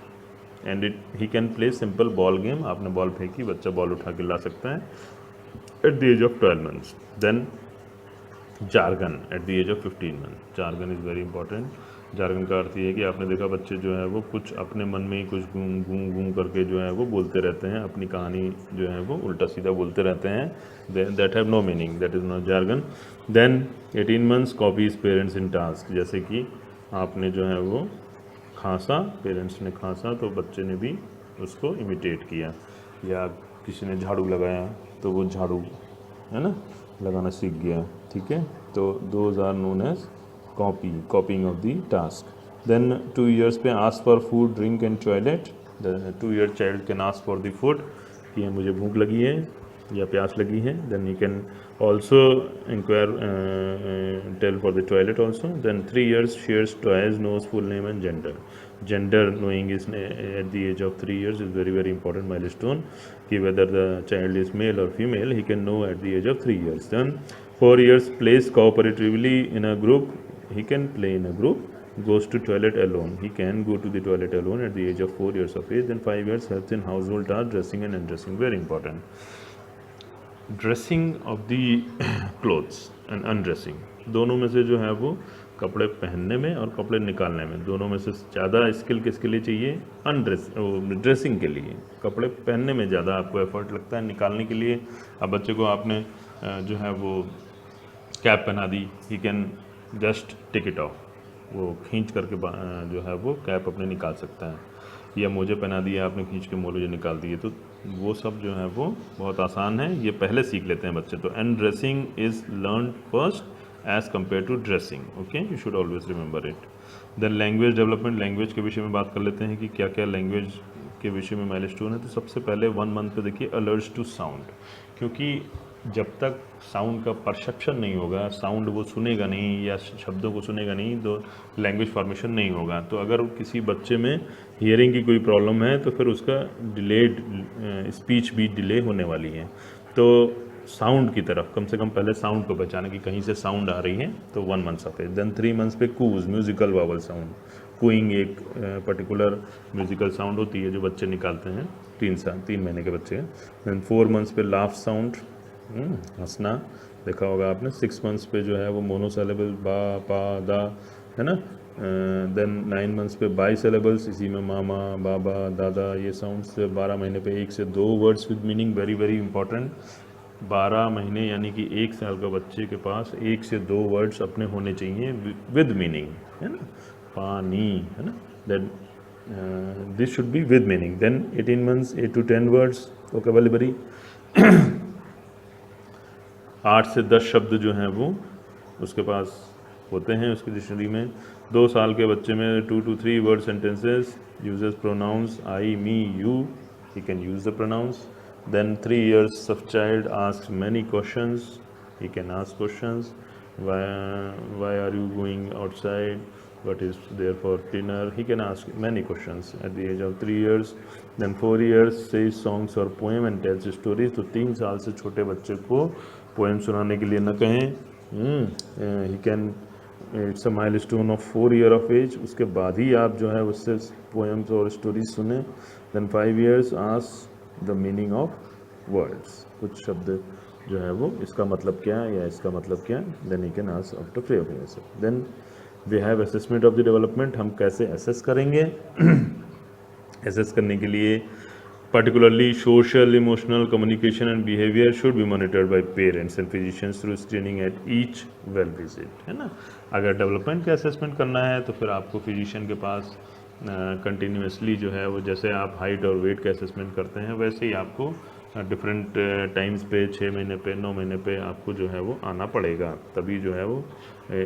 and he can play simple ball game। आपने बॉल फेंकी, बच्चा बॉल उठा के ला सकता है at the age of 12 months। then jargon at the age of 15 months। jargon is very important। jargon का अर्थ ये है कि आपने देखा बच्चे जो है वो कुछ अपने मन में ही कुछ गूं गूं गूं करके जो है वो बोलते रहते हैं, अपनी कहानी जो है वो उल्टा सीधा बोलते रहते हैं। That have no meaning, that is not jargon। Then 18 months copies parents in task. जैसे कि आपने जो है वो खांसा, पेरेंट्स ने खांसा तो बच्चे ने भी उसको इमिटेट किया, या किसी ने झाड़ू लगाया तो वो झाड़ू है ना लगाना सीख गया। ठीक है, तो those are known as copying of the task. Then 2 years पे ask for food, drink and toilet. 2 year child can ask for the food कि मुझे भूख लगी है या प्यास लगी है। Then you can also inquire tell for the toilet also. Then 3 years shares toys, knows full name and gender. Gender knowing is at the age of 3 years is very very important milestone कि whether the child is male or female he can know at the age of 3 years। Then 4 years plays cooperatively in a group। he can play in a group। goes to toilet alone। he can go to the toilet alone at the age of 4 years of age। Then 5 years helps in household tasks, dressing and undressing, very important। dressing of the clothes and undressing, दोनों में से जो है वो कपड़े पहनने में और कपड़े निकालने में, दोनों में से ज़्यादा स्किल किसके लिए चाहिए? ड्रेसिंग के लिए। कपड़े पहनने में ज़्यादा आपको एफर्ट लगता है, निकालने के लिए अब बच्चे को आपने जो है वो कैप पहना दी, he can just take it off, वो खींच करके जो है वो कैप अपने निकाल सकता है, या मोजे पहना दिए आपने, खींच के मोजे निकाल दिए, तो वो सब जो है वो बहुत आसान है, ये पहले सीख लेते हैं बच्चे। तो and dressing is learn first as compare to dressing, okay, you should always remember it. Then language development, language के विषय में बात कर लेते हैं कि क्या क्या लैंग्वेज के विषय में माइलस्टोन है। तो सबसे पहले 1 मंथ पे देखिए अलर्ट्स टू साउंड, क्योंकि जब तक साउंड का परसेप्शन नहीं होगा, साउंड वो सुनेगा नहीं या शब्दों को सुनेगा नहीं, तो लैंग्वेज फॉर्मेशन नहीं होगा। तो अगर किसी बच्चे में हियरिंग की कोई प्रॉब्लम है तो फिर उसका डिलेड स्पीच भी डिले होने वाली है। तो साउंड की तरफ कम से कम पहले साउंड को पहचाने कि कहीं से साउंड आ रही है, तो 1 month of age. Then 3 months पे coos, musical vowel sound, cooing एक पर्टिकुलर म्यूजिकल साउंड होती है जो बच्चे निकालते हैं, 3 महीने के बच्चे। देन 4 मंथ्स पे लाफ साउंड, हंसना, देखा होगा आपने। 6 मंथ्स पे जो है वो मोनोसिलेबल, बा पा दा, है ना। देन 9 मंथ्स पे बाई सिलेबल्स, इसी में मामा बाबा दादा ये साउंड्स। 12 महीने पे 1 से 2 words with meaning, very very important. 12 महीने यानी कि 1 साल का बच्चे के पास 1 से 2 वर्ड्स अपने होने चाहिए विद मीनिंग, है ना। पानी, है ना, then this should be with meaning. Then 18 months 8 to 10 words vocabulary, 8 से 10 शब्द जो हैं वो उसके पास होते हैं उसकी डिक्शनरी में। 2 साल के बच्चे में 2 to 3 word sentences, uses pronouns I me you, he can use the pronouns. Then 3 years of child asks many questions, he can ask questions, why are you going outside, what is there for dinner, he can ask many questions at the age of 3 years. Then 4 years says songs or poem and tells stories, तो 3 साल से छोटे बच्चे को पोएम सुनाने के लिए न कहें, he can, it's a milestone of 4 year of age, उसके बाद ही आप जो है उससे पोएम्स और स्टोरीज सुने। Then 5 years ask the meaning of words, कुछ शब्द जो है वो इसका मतलब क्या है या इसका मतलब क्या है, then he can ask after 5 years। Then we have assessment of the development, हम कैसे असेस करेंगे? असेस करने के लिए particularly social, emotional, communication and behavior should be monitored by parents and physicians through screening at each well visit, है ना। अगर डेवलपमेंट का असेसमेंट करना है तो फिर आपको फिजिशियन के पास कंटिन्यूसली जो है वो, जैसे आप हाइट और वेट का असेसमेंट करते हैं वैसे ही आपको डिफरेंट टाइम्स पे, 6 महीने पे, 9 महीने पे आपको जो है वो आना पड़ेगा, तभी जो है वो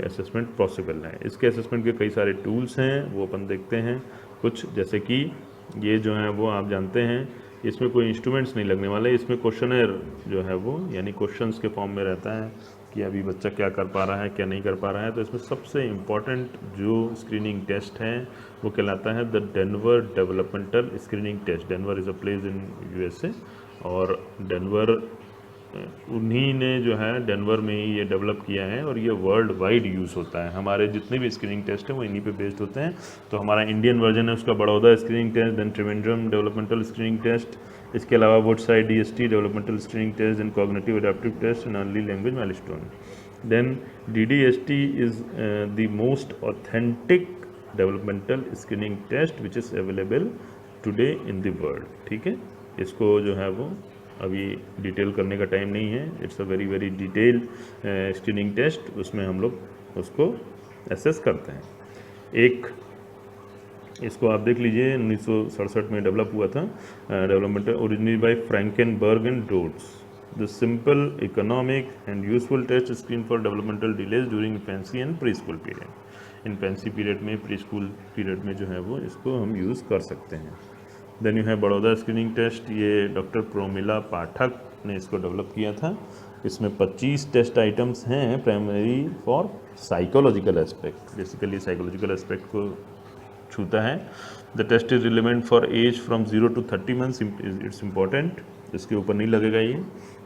असेसमेंट पॉसिबल है। इसके असेसमेंट के कई सारे टूल्स हैं, वो अपन देखते हैं कुछ, जैसे कि ये जो है वो आप जानते हैं इसमें कोई इंस्ट्रूमेंट्स नहीं लगने वाले, इसमें क्वेश्चनर जो है वो यानी क्वेश्चंस के फॉर्म में रहता है कि अभी बच्चा क्या कर पा रहा है, क्या नहीं कर पा रहा है। तो इसमें सबसे इम्पॉर्टेंट जो स्क्रीनिंग टेस्ट है वो कहलाता है the Denver developmental screening test. Denver is a place in USA, और डेनवर उन्हीं ने जो है डेनवर में ही ये डेवलप किया है, और ये वर्ल्ड वाइड यूज़ होता है। हमारे जितने भी स्क्रीनिंग टेस्ट हैं वो इन्हीं पे बेस्ड होते हैं। तो हमारा इंडियन वर्जन है उसका Baroda screening test, then Trivandrum developmental screening test, इसके अलावा Woodside DST developmental screening test, then cognitive adaptive test and early language milestone. Then DDST is the most authentic developmental screening test which is available today in the world, ठीक है। इसको जो है वो अभी डिटेल करने का टाइम नहीं है, it's a very very detailed screening test, उसमें हम लोग उसको एसेस करते हैं। एक इसको आप देख लीजिए, 1967 में डेवलप हुआ था, development originated by Frankenburg and Rhodes. The simple economic and useful test screen for developmental delays during infancy and preschool period. Infancy period में, प्री स्कूल पीरियड में जो है वो इसको हम यूज़ कर सकते हैं। देन यू है बड़ौदा स्क्रीनिंग टेस्ट, ये डॉक्टर प्रोमिला पाठक ने इसको डेवलप किया था। इसमें 25 टेस्ट आइटम्स हैं primary for psychological aspect, basically psychological aspect को छूता है। The test is relevant for age from 0 to 30 months, it's important, इसके ऊपर नहीं लगेगा ये।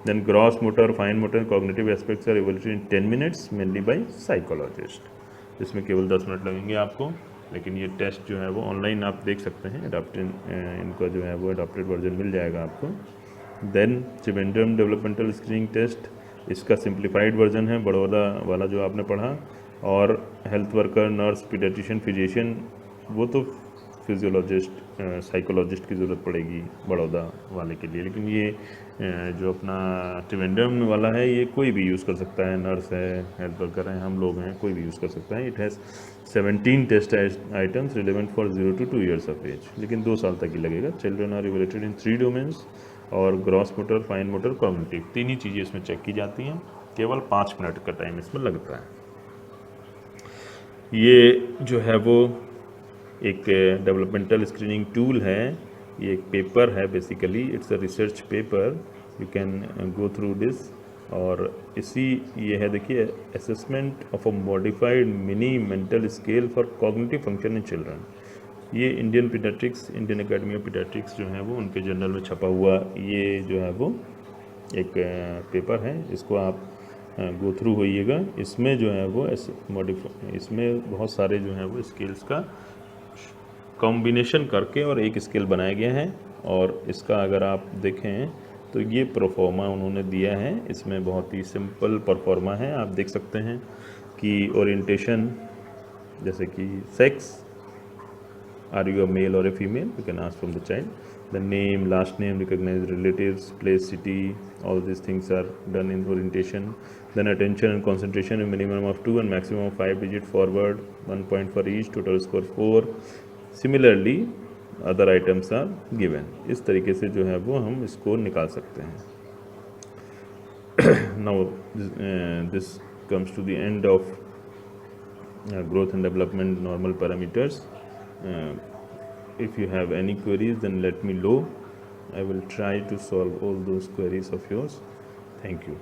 Then gross motor, fine motor, cognitive aspects are evaluated in 10 minutes mainly by psychologist. इसमें केवल 10 मिनट लगेंगे आपको, लेकिन ये टेस्ट जो है वो ऑनलाइन आप देख सकते हैं, अडॉप्टेड इनका जो है वो अडॉप्टेड वर्जन मिल जाएगा आपको। Then Trivandrum developmental screening test, इसका सिंप्लीफाइड वर्जन है बड़ौदा वाला जो आपने पढ़ा। और health worker, nurse, paediatrician, physician, वो तो फिजियोलॉजिस्ट, साइकोलॉजिस्ट की ज़रूरत पड़ेगी बड़ौदा वाले के लिए। लेकिन ये जो अपना त्रिवेंद्रम वाला है ये कोई भी यूज़ कर सकता है, नर्स है, हेल्थ वर्कर हैं, हम लोग हैं, कोई भी यूज़ कर सकता है। It has 17 test items relevant for 0 to 2 years of age, लेकिन 2 साल तक ही लगेगा। Children are evaluated in 3 domains और gross motor, fine motor, cognitive, 3 ही चीज़ें इसमें चेक की जाती हैं। केवल 5 मिनट का टाइम इसमें लगता है। ये जो है वो एक डेवलपमेंटल स्क्रीनिंग टूल है, ये एक पेपर है basically, it's a research paper, you can go through this. और इसी ये है, देखिए, assessment of a modified mini mental scale for cognitive function in children. ये Indian paediatrics, Indian academy of paediatrics जो है वो उनके जर्नल में छपा हुआ ये जो है वो एक पेपर है, इसको आप गो थ्रू होइएगा। इसमें जो है वो इसमें बहुत सारे जो है वो स्केल्स का कॉम्बिनेशन करके और एक स्केल बनाया गया है। और इसका अगर आप देखें तो ये प्रोफॉर्मा उन्होंने दिया है, इसमें बहुत ही सिंपल प्रोफॉर्मा है। आप देख सकते हैं कि ओरिएंटेशन, जैसे कि sex, are you a male or a female, you can ask from the child, the name, last name, recognize relatives, place, city, all this things are done in orientation. Then attention and concentration, a minimum of 2 and maximum of 5 digit forward, 1 point for each, total score 4. Similarly, other items are given. इस तरीके से जो है वो हम स्कोर निकाल सकते हैं। Now this comes to the end of growth and development normal parameters. If you have any queries, then let me know. I will try to solve all those queries of yours. Thank you.